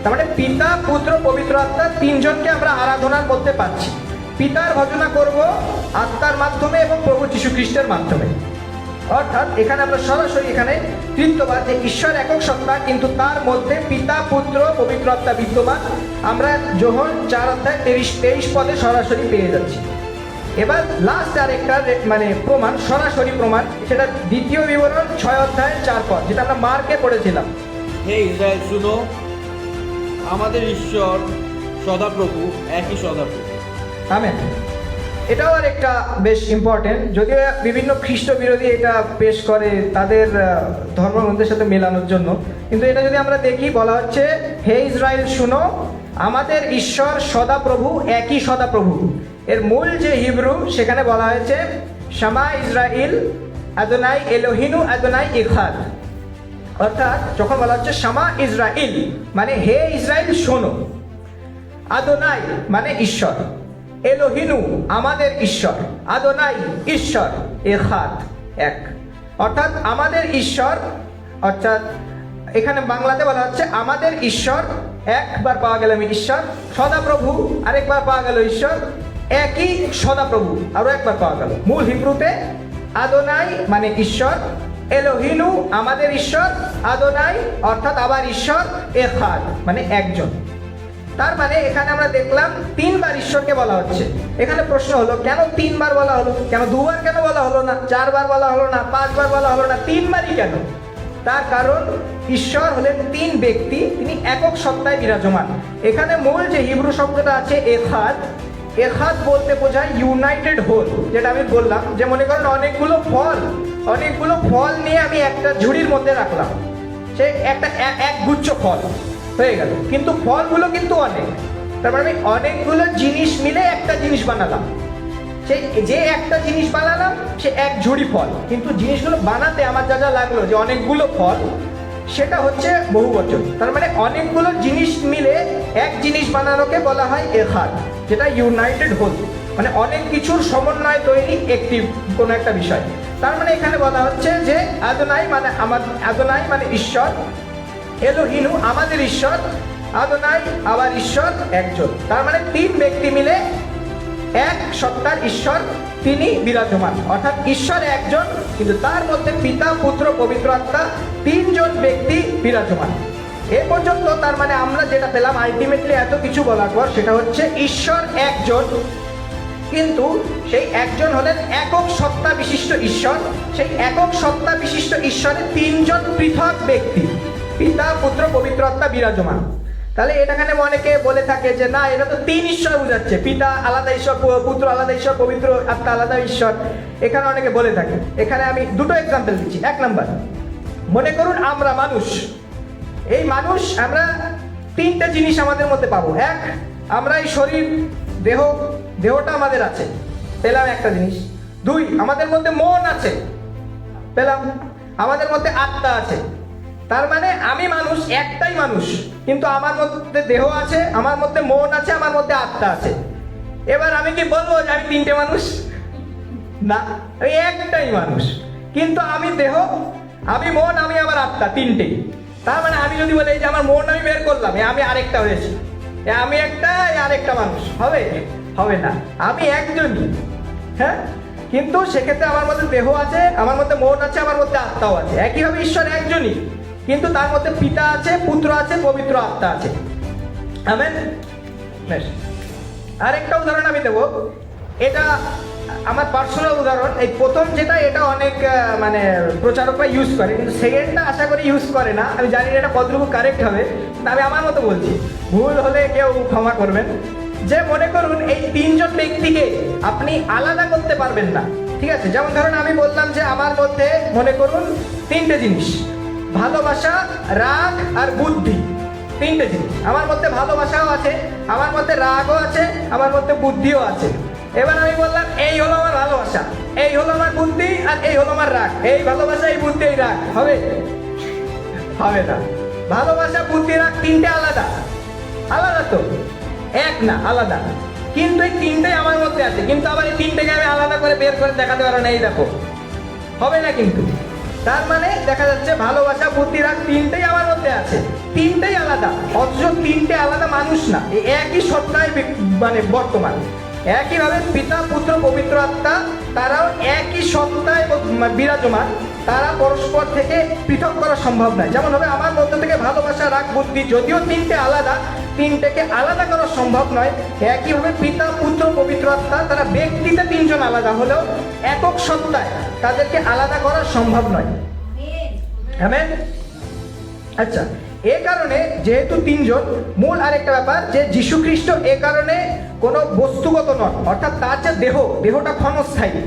তার মানে পিতা, পুত্র, পবিত্র আত্মা তিনজনকে আমরা আরাধনার মধ্যে পাচ্ছি। পিতার ভজনা করব আত্মার মাধ্যমে এবং প্রভু যীশুখ্রিস্টের মাধ্যমে। অর্থাৎ এখানে আমরা সরাসরি এখানে তৃতীয়বাদ, যে ঈশ্বর একক সত্তা কিন্তু তার মধ্যে পিতা, পুত্র, পবিত্র আত্মা বিদ্যমান, আমরা যোহন 4:23 পদে সরাসরি পেয়ে যাচ্ছি। এবার লাস্ট আরেকটা মানে প্রমাণ, সরাসরি প্রমাণ, সেটা দ্বিতীয় বিবরণ 6:4 পদ, যেটা আমরা মার্কে পড়েছিলাম। হে ইসরায়েল শুনো, আমাদের ঈশ্বর সদাপ্রভু, একই সদাপ্রভু। আমেন। এটাও আর একটা বেশ ইম্পর্টেন্ট, যদিও বিভিন্ন খ্রিস্ট বিরোধী এটা পেশ করে তাদের ধর্মগ্রন্থের সাথে মেলানোর জন্য, কিন্তু এটা যদি আমরা দেখি, বলা হচ্ছে হে ইসরায়েল শুনো, আমাদের ঈশ্বর সদাপ্রভু, একই সদাপ্রভু। এর মূল যে হিব্রু, সেখানে বলা হয়েছে শামা ইসরাইল আদোনাই এলোহিনু আদোনাই ইখাদ। অর্থাৎ যখন বলা হচ্ছে শামা ইসরাইল মানে হে ইসরায়েল শোনো, আদোনাই মানে ঈশ্বর, এলোহিনু আমাদের ঈশ্বর, আদোনাই ঈশ্বর, এখাদ এক। অর্থাৎ আমাদের ঈশ্বর, অর্থাৎ এখানে বাংলাতে বলা হচ্ছে আমাদের ঈশ্বর, একবার পাওয়া গেল আমি ঈশ্বর, সদাপ্রভু আরেকবার পাওয়া গেল ঈশ্বর, একই সদাপ্রভু আরো একবার পাওয়া গেল। মূল হিব্রুতে আদোনাই মানে ঈশ্বর, এলোহিনু আমাদের ঈশ্বর, আদোনাই অর্থাৎ আবার ঈশ্বর, এখাদ মানে একজন। তার মানে এখানে আমরা দেখলাম তিনবার ঈশ্বরকে বলা হচ্ছে। এখানে প্রশ্ন হলো, কেন তিনবার বলা হলো? কেন দুবার কেন বলা হলো না? 4 বার বলা হলো না? 5 বার বলা হলো না? 3 বারই কেন? তার কারণ ঈশ্বর হলেন 3 ব্যক্তি, তিনি একক সত্তায় বিরাজমান। এখানে মূল যে হিব্রু শব্দটা আছে এখাদ, এখাদ বলতে বোঝায় ইউনাইটেড হোল। যেটা আমি বললাম, যে মনে করেন অনেকগুলো ফল নিয়ে আমি একটা ঝুড়ির মধ্যে রাখলাম, সে একটা এক গুচ্ছ ফল হয়ে গেল, কিন্তু ফলগুলো কিন্তু অনেক। তার মানে আমি অনেকগুলো জিনিস মিলে একটা জিনিস বানালাম। সেই যে একটা জিনিস বানালাম সে এক ঝুড়ি ফল, কিন্তু জিনিসগুলো বানাতে আমার যা যা লাগলো, যে অনেকগুলো ফল, সেটা হচ্ছে বহুবচন। তার মানে অনেকগুলো জিনিস মিলে এক জিনিস বানানোকে বলা হয় এখাদ, যেটা ইউনাইটেড হোল, মানে অনেক কিছুর সমন্বয় তৈরি একটি কোনো একটা বিষয়। তার মানে এখানে বলা হচ্ছে যে আদোনাই মানে ঈশ্বর, এলোহিনু আমাদের ঈশ্বর, আদোনাই আবার ঈশ্বর একজন। তার মানে 3 ব্যক্তি মিলে এক সত্তার ঈশ্বর তিনি বিরাজমান। অর্থাৎ ঈশ্বর একজন, কিন্তু তার মধ্যে পিতা, পুত্র, পবিত্র আত্মা 3 জন ব্যক্তি বিরাজমান। এ পর্যন্ত তার মানে আমরা যেটা পেলাম আলটিমেটলি এত কিছু বলার পর, সেটা হচ্ছে ঈশ্বর একজন, কিন্তু সেই একজন হলেন একক সত্তা বিশিষ্ট ঈশ্বর। সেই একক সত্তা বিশিষ্ট ঈশ্বরের 3 জন পৃথক ব্যক্তি, পিতা, পুত্র, পবিত্র আত্মা বিরাজমান। তাহলে এটাখানে অনেকে বলে থাকে যে না, এটা তো 3 ঈশ্বর বোঝাচ্ছে, পিতা আলাদা ঈশ্বর, পুত্র আলাদা ঈশ্বর, পবিত্র আত্মা আলাদা ঈশ্বর। এখানে অনেকে বলে থাকে। এখানে আমি 2টো এক্সাম্পল দিচ্ছি। 1 নাম্বার, মনে করুন আমরা মানুষ, এই মানুষ, আমরা 3টে জিনিস আমাদের মধ্যে পাবো। 1, আমরা এই শরীর, দেহটা আমাদের আছে, পেলাম একটা জিনিস। 2, আমাদের মধ্যে মন আছে, পেলাম। আমাদের মধ্যে আত্মা আছে। তার মানে আমি মানুষ, একটাই মানুষ, কিন্তু আমার মধ্যে দেহ আছে, আমার মধ্যে মন আছে, আমার মধ্যে আত্মা আছে। এবার আমি কি বলবো যে আমি 3টে মানুষ? না, আমি একটাই মানুষ, কিন্তু আমি দেহ, আমি মন, আমি আমার আত্মা, 3টেই। তার মানে আমি যদি বলি যে আমার মন আমি বের করলাম, আমি আরেকটা হয়েছি, আমি একটা, আরেকটা মানুষ হবে না, আমি একজনই। হ্যাঁ, কিন্তু সেক্ষেত্রে আমার মধ্যে দেহ আছে, আমার মধ্যে মন আছে, আমার মধ্যে আত্মাও আছে। একইভাবে ঈশ্বর একজনই, কিন্তু তার মধ্যে পিতা আছে, পুত্র আছে, পবিত্র আত্মা আছে। আমেন। আরেকটা উদাহরণ আমি দেবো, এটা আমার পার্সোনাল উদাহরণ। এই প্রথম যেটা, এটা অনেক মানে প্রচারকরা ইউজ করে, কিন্তু সেকেন্ডটা আশা করি ইউজ করে না। আমি জানি না এটা কতটুকু কারেক্ট হবে, কিন্তু আমি আমার মতো বলছি, ভুল হলে কেউ ক্ষমা করবেন। যে মনে করুন এই 3 জন ব্যক্তিকে আপনি আলাদা করতে পারবেন না, ঠিক আছে? যেমন ধরুন আমি বললাম যে আমার মধ্যে মনে করুন 3টে জিনিস, ভালোবাসা, রাগ আর বুদ্ধি, তিনটে জিনিস। আমার মধ্যে ভালোবাসাও আছে, আমার মধ্যে রাগও আছে, আমার মধ্যে বুদ্ধিও আছে। এবার আমি বললাম এই হলো আমার ভালোবাসা, এই হলো আমার বুদ্ধি, আর এই হলো আমার রাগ। এই ভালোবাসা, এই বুদ্ধি, এই রাগ হবে? হবে না। ভালোবাসা, বুদ্ধি, রাগ তিনটে আলাদা। আলাদা তো? এক না, আলাদা। কিন্তু এই তিনটেই আমার মধ্যে আছে, কিন্তু আবার এই তিনটেকে আমি আলাদা করে বের করে দেখাতে পারো না, এই দেখো। হবে না কিন্তু। তার মানে দেখা যাচ্ছে ভালোবাসা, বুদ্ধি, রাগ তিনটেই আমার মধ্যে আছে, তিনটেই আলাদা। অথচ তিনটে আলাদা মানুষ না, এই একই সত্তায় মানে বর্তমান। একইভাবে পিতা, পুত্র, পবিত্র আত্মা তারাও একই সত্তায় বিরাজমান। তারা পরস্পর থেকে পৃথক করা সম্ভব নয়। যেমন হবে আমার মধ্যে থেকে ভালোবাসা, রাগ, বুদ্ধি, যদিও তিনটে আলাদা, তিনটেকে আলাদা করা সম্ভব নয়। একইভাবে পিতা, পুত্র, পবিত্র আত্মা তারা ব্যক্তিতে তিনজন আলাদা হলেও একক সত্তায় তাদেরকে আলাদা করা সম্ভব নয়। আমেন। আচ্ছা, এ কারণে যেহেতু তিনজন, মূল আরেকটা ব্যাপার যে যীশু খ্রিস্ট এ কারণে কোনো বস্তুগত নন, অর্থাৎ তার যে দেহটা ক্ষণস্থায়ী।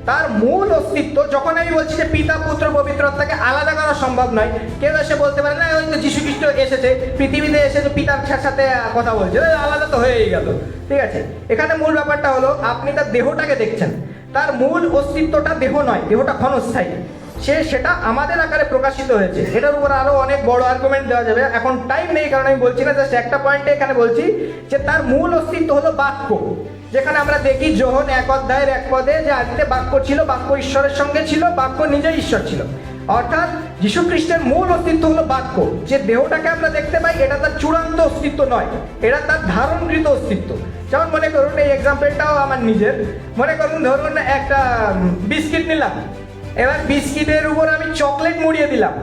তার মূল অস্তিত্ব, যখন আমি বলছি যে পিতা, পুত্র, পবিত্র আত্মাকে আলাদা করা সম্ভব নয়, কেউ এসে বলতে পারে না ওই তো যীশু খ্রিস্ট এসেছে পৃথিবীতে, এসে তো পিতার সাথে কথা বলছে, আলাদা তো হয়েই গেল। ঠিক আছে, এখানে মূল ব্যাপারটা হলো আপনি তার দেহটাকে দেখছেন, তার মূল অস্তিত্বটা দেহ নয়, দেহটা ক্ষণস্থায়ী। সেটা আমাদের আকারে প্রকাশিত হয়েছে। এটার উপর আরো অনেক বড় আর্গুমেন্ট দেওয়া যাবে, এখন টাইম নেই কারণে আমি বলছি না। জাস্ট একটা পয়েন্টে এখানে বলছি যে তার মূল অস্তিত্ব হলো বাক্য। যেখানে আমরা দেখি যোহন 1:1 যে আদিতে বাক্য ছিল, বাক্য ঈশ্বরের সঙ্গে ছিল, বাক্য নিজেই ঈশ্বর ছিল। অর্থাৎ যীশু খ্রিস্টের মূল অস্তিত্ব হলো বাক্য। যে দেহটাকে আমরা দেখতে পাই এটা তার চূড়ান্ত অস্তিত্ব নয়, এটা তার ধারণকৃত অস্তিত্ব। যেমন মনে করুন, এই এক্সাম্পলটাও আমার নিজের। মনে করুন, ধরুন একটা বিস্কিট নিলাম, এবার বিস্কিটের উপর আমি চকলেট মুড়িয়ে দিলাম,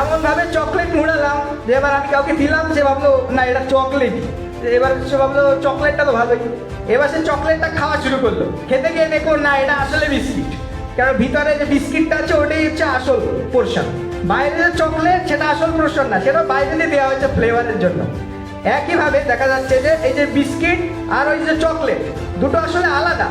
এমন ভাবে চকলেট মুড়ালাম যে এবার আমি কাউকে দিলাম, সে ভাবলো না এটা চকলেট, এবার সে ভাবলো চকলেটটা তো ভালোই। এবার সে চকলেটটা খাওয়া শুরু করলো, খেতে গিয়ে দেখো না এটা আসলে বিস্কিট, কারণ ভিতরে যে বিস্কিটটা আছে ওটাই হচ্ছে আসল পোর্শন। বাইরে যে চকলেট সেটা আসল পোর্শন না, সেটা বাইরে দিয়ে দেওয়া হয়েছে ফ্লেভারের জন্য। একইভাবে দেখা যাচ্ছে যে এই যে বিস্কিট আর ওই যে চকলেট দুটো আসলে আলাদা,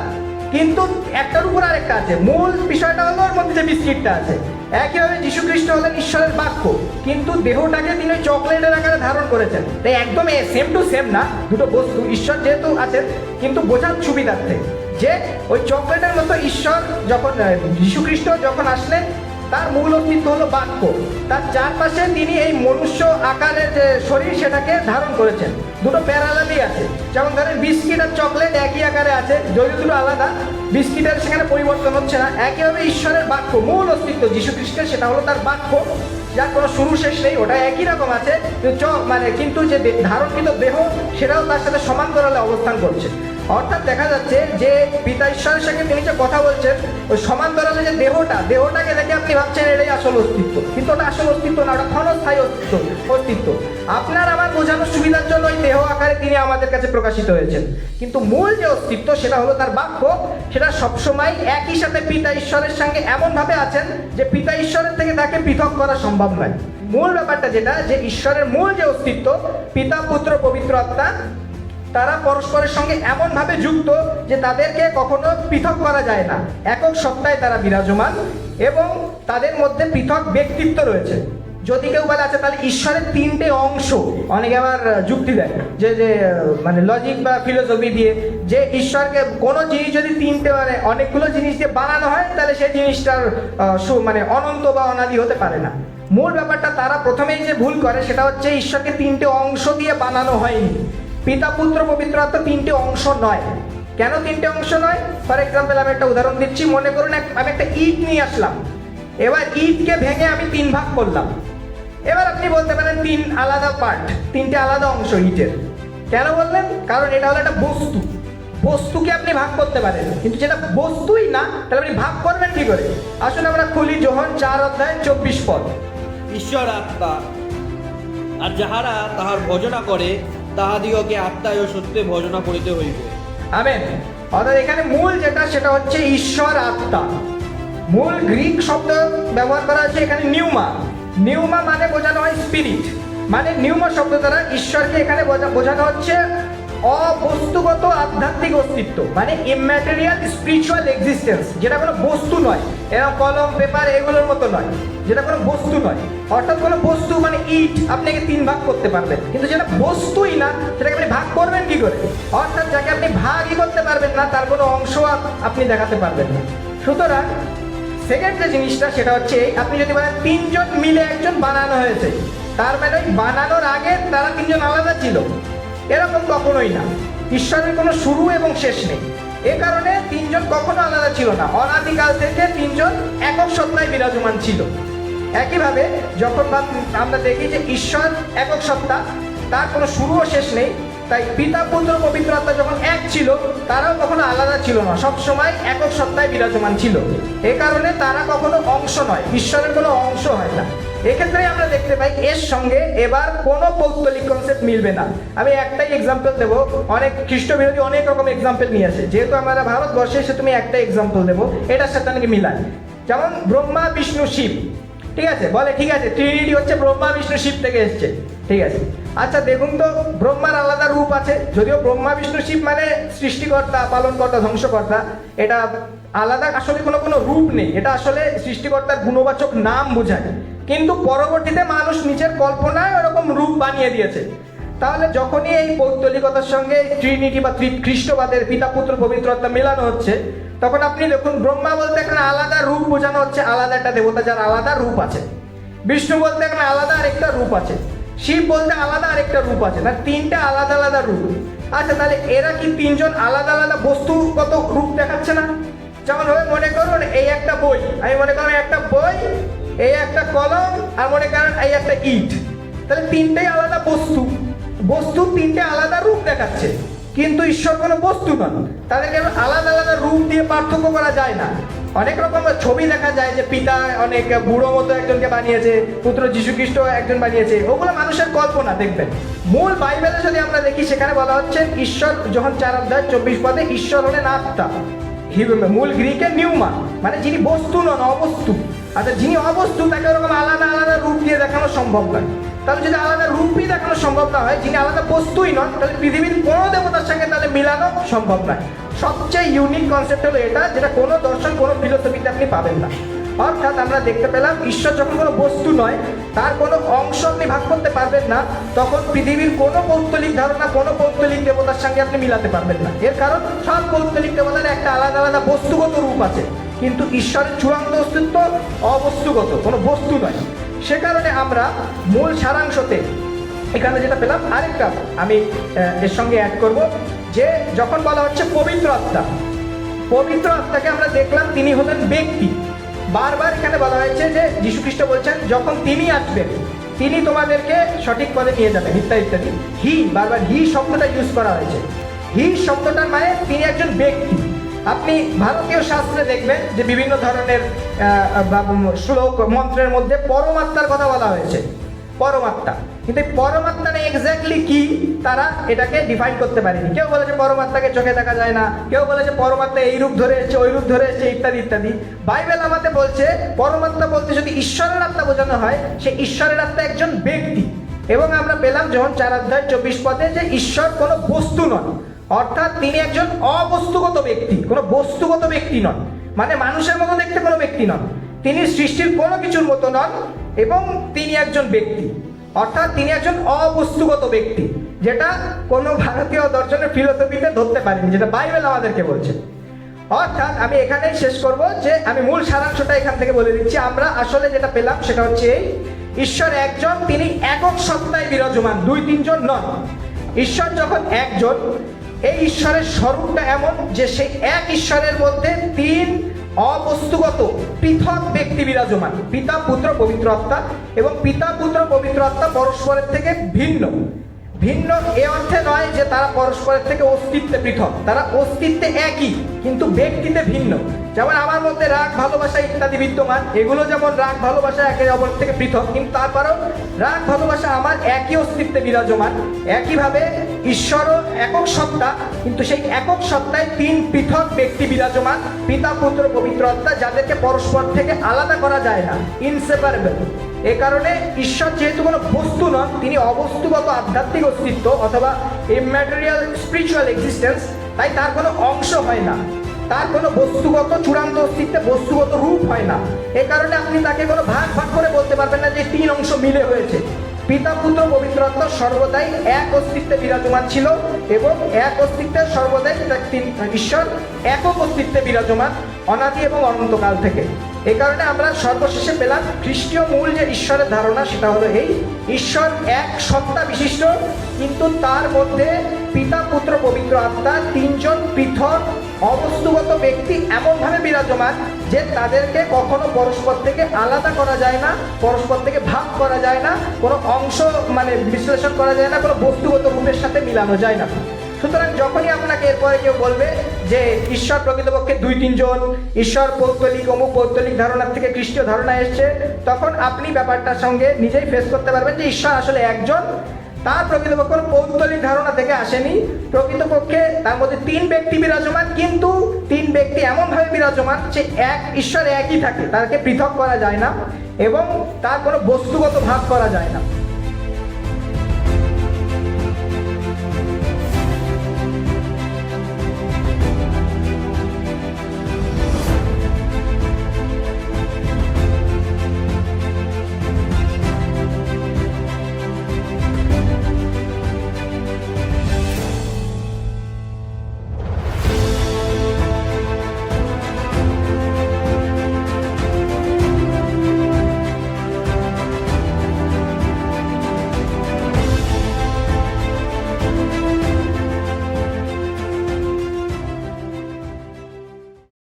কিন্তু একটার উপর আরেকটা আছে। মূল বিষয়টা হলো ওর মধ্যে যে বিস্কিটটা আছে। একইভাবে যীশু খ্রিস্ট হলেন ঈশ্বরের বাক্য, কিন্তু দেহটাকে তিনি ওই চকলেটের আকারে ধারণ করেছেন। তাই একদম সেম টু সেম না, দুটো বস্তু ঈশ্বর যেহেতু আছেন, কিন্তু বোঝার সুবিধার্থে যে ওই চকলেটের মতো ঈশ্বর যখন যীশু খ্রিস্ট যখন আসলেন, তার মূল অস্তিত্ব হলো বাক্য। তার চারপাশে তিনি এই মনুষ্য আকারের যে শরীর সেটাকে ধারণ করেছেন। দুটো প্যারালালই আছে। যেমন ধরেন বিস্কিট আর চকলেট একই আকারে আছে, যদি দুটো আলাদা, বিস্কিটের সেখানে পরিবর্তন হচ্ছে না। একইভাবে ঈশ্বরের বাক্য, মূল অস্তিত্ব যীশু খ্রিস্টের, সেটা হলো তার বাক্য, যার কোনো শুরু শেষ নেই, ওটা একই রকম আছে। কিন্তু যে ধারণকৃত দেহ সেটাও তার সাথে সমান্তরালে অবস্থান করছে। অর্থাৎ দেখা যাচ্ছে যে পিতা ঈশ্বরের সঙ্গে তিনি যে কথা বলছেন, ওই সমান্তরালে যে দেহটাকে দেখে আপনি ভাবছেন এটাই আসল অস্তিত্ব, কিন্তু ওটা আসল অস্তিত্ব না, ওটা ক্ষণস্থায়ী অস্তিত্ব। আপনার আমার বোঝানোর সুবিধার জন্য ওই দেহ আকারে তিনি আমাদের কাছে প্রকাশিত হয়েছেন, কিন্তু মূল যে অস্তিত্ব সেটা হলো তার বাক্য। সেটা সবসময় একই সাথে পিতা ঈশ্বরের সঙ্গে এমনভাবে আছেন যে পিতা ঈশ্বরের থেকে তাকে পৃথক করা সম্ভব নয়। মূল ব্যাপারটা যেটা, যে ঈশ্বরের মূল যে অস্তিত্ব, পিতা, পুত্র, পবিত্র আত্মা, তারা পরস্পরের সঙ্গে এমনভাবে যুক্ত যে তাদেরকে কখনো পৃথক করা যায় না। একক সত্তায় তারা বিরাজমান এবং তাদের মধ্যে পৃথক ব্যক্তিত্ব রয়েছে। যদি কেউ বলে আছে তাহলে ঈশ্বরের তিনটে অংশ, অনেকে আবার যুক্তি দেয় যে মানে লজিক বা ফিলোসফি দিয়ে, যে ঈশ্বরকে কোনো জিনিস যদি তিনটে মানে অনেকগুলো জিনিস দিয়ে বানানো হয় তাহলে সেই জিনিসটার মানে অনন্ত বা অনাদি হতে পারে না। মূল ব্যাপারটা তারা প্রথমেই যে ভুল করে সেটা হচ্ছে ঈশ্বরকে তিনটে অংশ দিয়ে বানানো হয়নি। পিতা, পুত্র, পবিত্র আত্মা তিনটে অংশ নয়। কেন তিনটে অংশ নয়? ফর এক্সাম্পল আমি একটা উদাহরণ দিচ্ছি। মনে করুন আমি একটা ইট নিয়ে আসলাম, এবার ইটকে ভেঙে আমি 3 ভাগ করলাম। এবার আপনি বলতে পারেন 3 আলাদা পার্ট, 3টে আলাদা অংশ ইটের। কেন বললেন? কারণ এটা হলো একটা বস্তুকে আপনি ভাগ করতে পারেন, কিন্তু যেটা বস্তুই না তাহলে আপনি ভাগ করবেন কি করে? আসুন আমরা খুলি যোহন 4:24। ঈশ্বর আত্মা, আর যাহারা তাহার ভজনা করে তাহাদিগকে আত্মায় ও সত্যে ভজনা করিতে হইবে। আমেন। অর্থাৎ এখানে মূল যেটা সেটা হচ্ছে ঈশ্বর আত্মা। মূল গ্রিক শব্দ ব্যবহার করা হচ্ছে এখানে নিউমা মানে বোঝানো হয় স্পিরিট। মানে নিউমা শব্দ দ্বারা ঈশ্বরকে এখানে বোঝানো হচ্ছে অবস্তুগত আধ্যাত্মিক অস্তিত্ব, মানে ইম্যাটেরিয়াল স্পিরিচুয়াল এক্সিস্টেন্স, যেটা কোনো বস্তু নয়, এরকম কলম পেপার এগুলোর মতো নয়, যেটা কোনো বস্তু নয়। অর্থাৎ কোনো বস্তু মানে ইট আপনাকে 3 ভাগ করতে পারবেন, কিন্তু যেটা বস্তুই না সেটাকে আপনি ভাগ করবেন কি করে? অর্থাৎ যাকে আপনি ভাগই করতে পারবেন না তার কোনো অংশ আপনি দেখাতে পারবেন না। সুতরাং সেকেন্ড যে জিনিসটা সেটা হচ্ছে, আপনি যদি বলেন 3 জন মিলে একজন বানানো হয়েছে, তার মানে ওই বানানোর আগে তারা 3 জন আলাদা ছিল, এরকম কখনোই না। ঈশ্বরের কোনো শুরু এবং শেষ নেই, এ কারণে 3 জন কখনো আলাদা ছিল না। অনাদিকাল থেকে 3 জন একক সত্তায় বিরাজমান ছিল। একইভাবে যখন আমরা দেখি যে ঈশ্বর একক সত্তা, তার কোনো শুরু ও শেষ নেই, তাই পিতা পুত্র পবিত্র আত্মা যখন এক ছিল তারাও কখনো আলাদা ছিল না, সবসময় একক সত্তায় বিরাজমান ছিল। এ কারণে তারা কখনো অংশ নয়, ঈশ্বরের কোনো অংশ হয় না। এক্ষেত্রে আমরা দেখতে পাই এর সঙ্গে এবার কোনো পৌত্তলিক কনসেপ্ট মিলবে না। আমি একটাই এক্সাম্পল দেবো, অনেক খ্রিস্ট বিরোধী অনেক রকম এক্সাম্পল নিয়ে আসে, যেহেতু আমরা ভারতবর্ষে এসে তুমি একটা এক্সাম্পল দেবো, এটার সাথে নাকি মিলায়। যেমন ব্রহ্মা বিষ্ণু শিব, ঠিক আছে, বলে ঠিক আছে ট্রিনিটি হচ্ছে ব্রহ্মা বিষ্ণু শিব থেকে এসছে, ঠিক আছে। আচ্ছা দেখুন তো, ব্রহ্মার আলাদা রূপ আছে, যদিও ব্রহ্মা বিষ্ণু শিব মানে সৃষ্টিকর্তা, পালনকর্তা, ধ্বংসকর্তা, এটা আলাদা আসলে কোনো রূপ নেই, এটা আসলে সৃষ্টিকর্তার গুণবাচক নাম বোঝায়। কিন্তু পরবর্তীতে মানুষ নিজের কল্পনায় ওরকম রূপ বানিয়ে দিয়েছে। তাহলে যখনই এই পৌত্তলিকতার সঙ্গে ট্রিনিটি বা খ্রিস্টবাদের পিতা পুত্র পবিত্র আত্মা মেলানো হচ্ছে, তখন আপনি দেখুন ব্রহ্মা বলতে একটা আলাদা রূপ বোঝানো হচ্ছে, আলাদা একটা দেবতা যার আলাদা রূপ আছে। বিষ্ণু বলতে একটা আলাদা আরেকটা রূপ আছে। শিব বলতে আলাদা আরেকটা রূপ আছে, না 3টে আলাদা আলাদা রূপ। আচ্ছা তাহলে এরা কি 3 জন আলাদা আলাদা বস্তুগত রূপ দেখাচ্ছে না? যেমন ভাবে মনে করুন এই একটা বই, আমি মনে করুন একটা বই, এই একটা কলম, আর মনে করেন এই একটা ইট, তাহলে 3টেই আলাদা বস্তু, বস্তু 3টে আলাদা রূপ দেখাচ্ছে, কিন্তু ঈশ্বর কোনো বস্তু নন। তাদেরকে আলাদা আলাদা রূপ দিয়ে পার্থক্য করা যায় না। অনেক রকম ছবি দেখা যায় যে পিতা অনেক বুড়ো মতো একজনকে বানিয়েছে, পুত্র যীশু খ্রিস্ট একজন বানিয়েছে, ওগুলো মানুষের কল্পনা। দেখবেন মূল বাইবেলে যদি আমরা দেখি, সেখানে বলা হচ্ছে ঈশ্বর, যখন 4:24 ঈশ্বর হলেন আত্মা, মূল গ্রিকে নিউমা, মানে যিনি বস্তু নন, অবস্তু। আচ্ছা যিনি অবস্তু তাকে ওরকম আলাদা আলাদা রূপ দিয়ে দেখানো সম্ভব নয়। তাহলে যদি আলাদা রূপই দেখানো সম্ভব না হয়, যিনি আলাদা বস্তুই নন, তাহলে পৃথিবীর কোনো দেবতার সঙ্গে তাহলে মিলানো সম্ভব নয়। সবচেয়ে ইউনিক কনসেপ্ট হলো এটা, যেটা কোনো দর্শন, কোনো ফিলোসফিতে আপনি পাবেন না। অর্থাৎ আমরা দেখতে পেলাম ঈশ্বর যখন কোনো বস্তু নয়, তার কোনো অংশ আপনি ভাগ করতে পারবেন না, তখন পৃথিবীর কোনো পৌত্তলিক ধারণা, কোনো পৌত্তলিক দেবতার সঙ্গে আপনি মিলাতে পারবেন না। এর কারণ সব পৌত্তলিক দেবতার একটা আলাদা আলাদা বস্তুগত রূপ আছে, কিন্তু ঈশ্বরের চূড়ান্ত অস্তিত্ব অবস্তুগত, কোনো বস্তু নয়। সে কারণে আমরা মূল সারাংশতে এখানে যেটা পেলাম, আরেকটা আমি এর সঙ্গে অ্যাড করব, যে যখন বলা হচ্ছে পবিত্র আত্মা, পবিত্র আত্মাকে আমরা দেখলাম তিনি হলেন ব্যক্তি। বারবার এখানে বলা হয়েছে যে যীশু খ্রিস্ট বলছেন যখন তিনি আসবেন তিনি তোমাদেরকে সঠিক পথে নিয়ে যাবেন, ইত্যাদি ইত্যাদি। হি, বারবার হি শব্দটা ইউজ করা হয়েছে। হি শব্দটার মানে তিনি একজন ব্যক্তি। আপনি ভারতীয় শাস্ত্রে দেখবেন যে বিভিন্ন ধরনের শ্লোক, মন্ত্রের মধ্যে পরমাত্মার কথা বলা হয়েছে, পরমাত্মা। কিন্তু পরমাত্মা এক্স্যাক্টলি কি তারা এটাকে ডিফাইন করতে পারেনি। কেউ বলে যে পরমাত্মাকে চোখে দেখা যায় না, কেউ বলে যে পরমাত্মা এই রূপ ধরে এসছে, ওই রূপ ধরে এসছে, ইত্যাদি ইত্যাদি। বাইবেল আমাদের বলছে পরমাত্মা বলতে যদি ঈশ্বরের আত্মা বোঝানো হয়, সে ঈশ্বরের আত্মা একজন ব্যক্তি। এবং আমরা পেলাম যখন 4:24 যে ঈশ্বর কোনো বস্তু নন, অর্থাৎ তিনি একজন অবস্তুগত ব্যক্তি, কোনো বস্তুগত ব্যক্তি নন, মানে মানুষের মতো দেখতে কোনো ব্যক্তি নন, তিনি সৃষ্টির কোনো কিছুর মতো নন, এবং তিনি একজন ব্যক্তি, অর্থাৎ তিনি একজন অবস্তুগত ব্যক্তি, যেটা কোনো ভারতীয় দর্শনের ফিলোসফিতে ধরতে পারেনি, যেটা বাইবেল আমাদেরকে বলছে। অর্থাৎ আমি এখানেই শেষ করব, যে আমি মূল সারাংশটা এখান থেকে বলে দিচ্ছি। আমরা আসলে যেটা পেলাম সেটা হচ্ছে এই, ঈশ্বর একজন, তিনি একক সত্তায় বিরাজমান, 2-3 জন নন। ঈশ্বর যখন একজন, এই ঈশ্বরের স্বরূপটা এমন যে সেই এক ঈশ্বরের মধ্যে 3 অবস্তুগত পৃথক ব্যক্তি বিরাজমান, পিতা পুত্র পবিত্র আত্মা। এবং পিতা পুত্র পবিত্র আত্মা পরস্পরের থেকে ভিন্ন। ভিন্ন এ অর্থে নয় যে তারা পরস্পরের থেকে অস্তিত্বে পৃথক, তারা অস্তিত্বে একই কিন্তু ব্যক্তিতে ভিন্ন। যেমন আমার মধ্যে রাগ, ভালোবাসা ইত্যাদি বিদ্যমান, এগুলো যেমন রাগ ভালোবাসা একে অপর থেকে পৃথক, কিন্তু তারপরেও রাগ ভালোবাসা আমার একই অস্তিত্বে বিরাজমান। একইভাবে ঈশ্বরও একক সত্তা, কিন্তু সেই একক সত্তায় 3 পৃথক ব্যক্তি বিরাজমান, পিতা পুত্র পবিত্র আত্মা, যাদেরকে পরস্পর থেকে আলাদা করা যায় না, ইনসেপারেবল। এ কারণে ঈশ্বর যেহেতু কোনো বস্তু নন, তিনি অবস্তুগত আধ্যাত্মিক অস্তিত্ব অথবা ইম্যাটেরিয়াল স্পিরিচুয়াল এক্সিস্টেন্স, তাই তার কোনো অংশ হয় না, তার কোনো বস্তুগত চূড়ান্ত অস্তিত্বে বস্তুগত রূপ হয় না। এ কারণে আপনি তাকে কোনো ভাগ ভাগ করে বলতে পারবেন না যে তিন অংশ মিলে হয়েছে। পিতা পুত্র পবিত্র আত্মা সর্বদাই এক অস্তিত্বে বিরাজমান ছিল এবং এক অস্তিত্বের সর্বদাই ঈশ্বর একক অস্তিত্বে বিরাজমান অনাদি এবং অনন্তকাল থেকে। এই কারণে আমরা সর্বশেষে পেলাম খ্রিস্টীয় মূল যে ঈশ্বরের ধারণা, সেটা হলো এই: ঈশ্বর এক সত্তা বিশিষ্ট, কিন্তু তার মধ্যে পিতা পুত্র পবিত্র আত্মা তিনজন পৃথক অবস্তুগত ব্যক্তি এমনভাবে বিরাজমান যে তাদেরকে কখনো পরস্পর থেকে আলাদা করা যায় না, পরস্পর থেকে ভাগ করা যায় না, কোনো অংশ বিশ্লেষণ করা যায় না, কোনো বস্তুগত রূপের সাথে মিলানো যায় না। সুতরাং যখনই আপনাকে এরপরে কেউ বলবে যে ঈশ্বর প্রকৃতপক্ষে দুই তিনজন, ঈশ্বর পৌত্তলিক অমুক পৌত্তলিক ধারণার থেকে খ্রিস্টীয় ধারণা এসছে, তখন আপনি ব্যাপারটার সঙ্গে নিজেই ফেস করতে পারবেন যে ঈশ্বর আসলে একজন, তার প্রকৃতপক্ষে পৌত্তলিক ধারণা থেকে আসেনি। প্রকৃতপক্ষে তার মধ্যে তিন ব্যক্তি বিরাজমান, কিন্তু তিন ব্যক্তি এমনভাবে বিরাজমান যে এক ঈশ্বর একই থাকে, তাকে পৃথক করা যায় না এবং তার কোনো বস্তুগত ভাগ করা যায় না।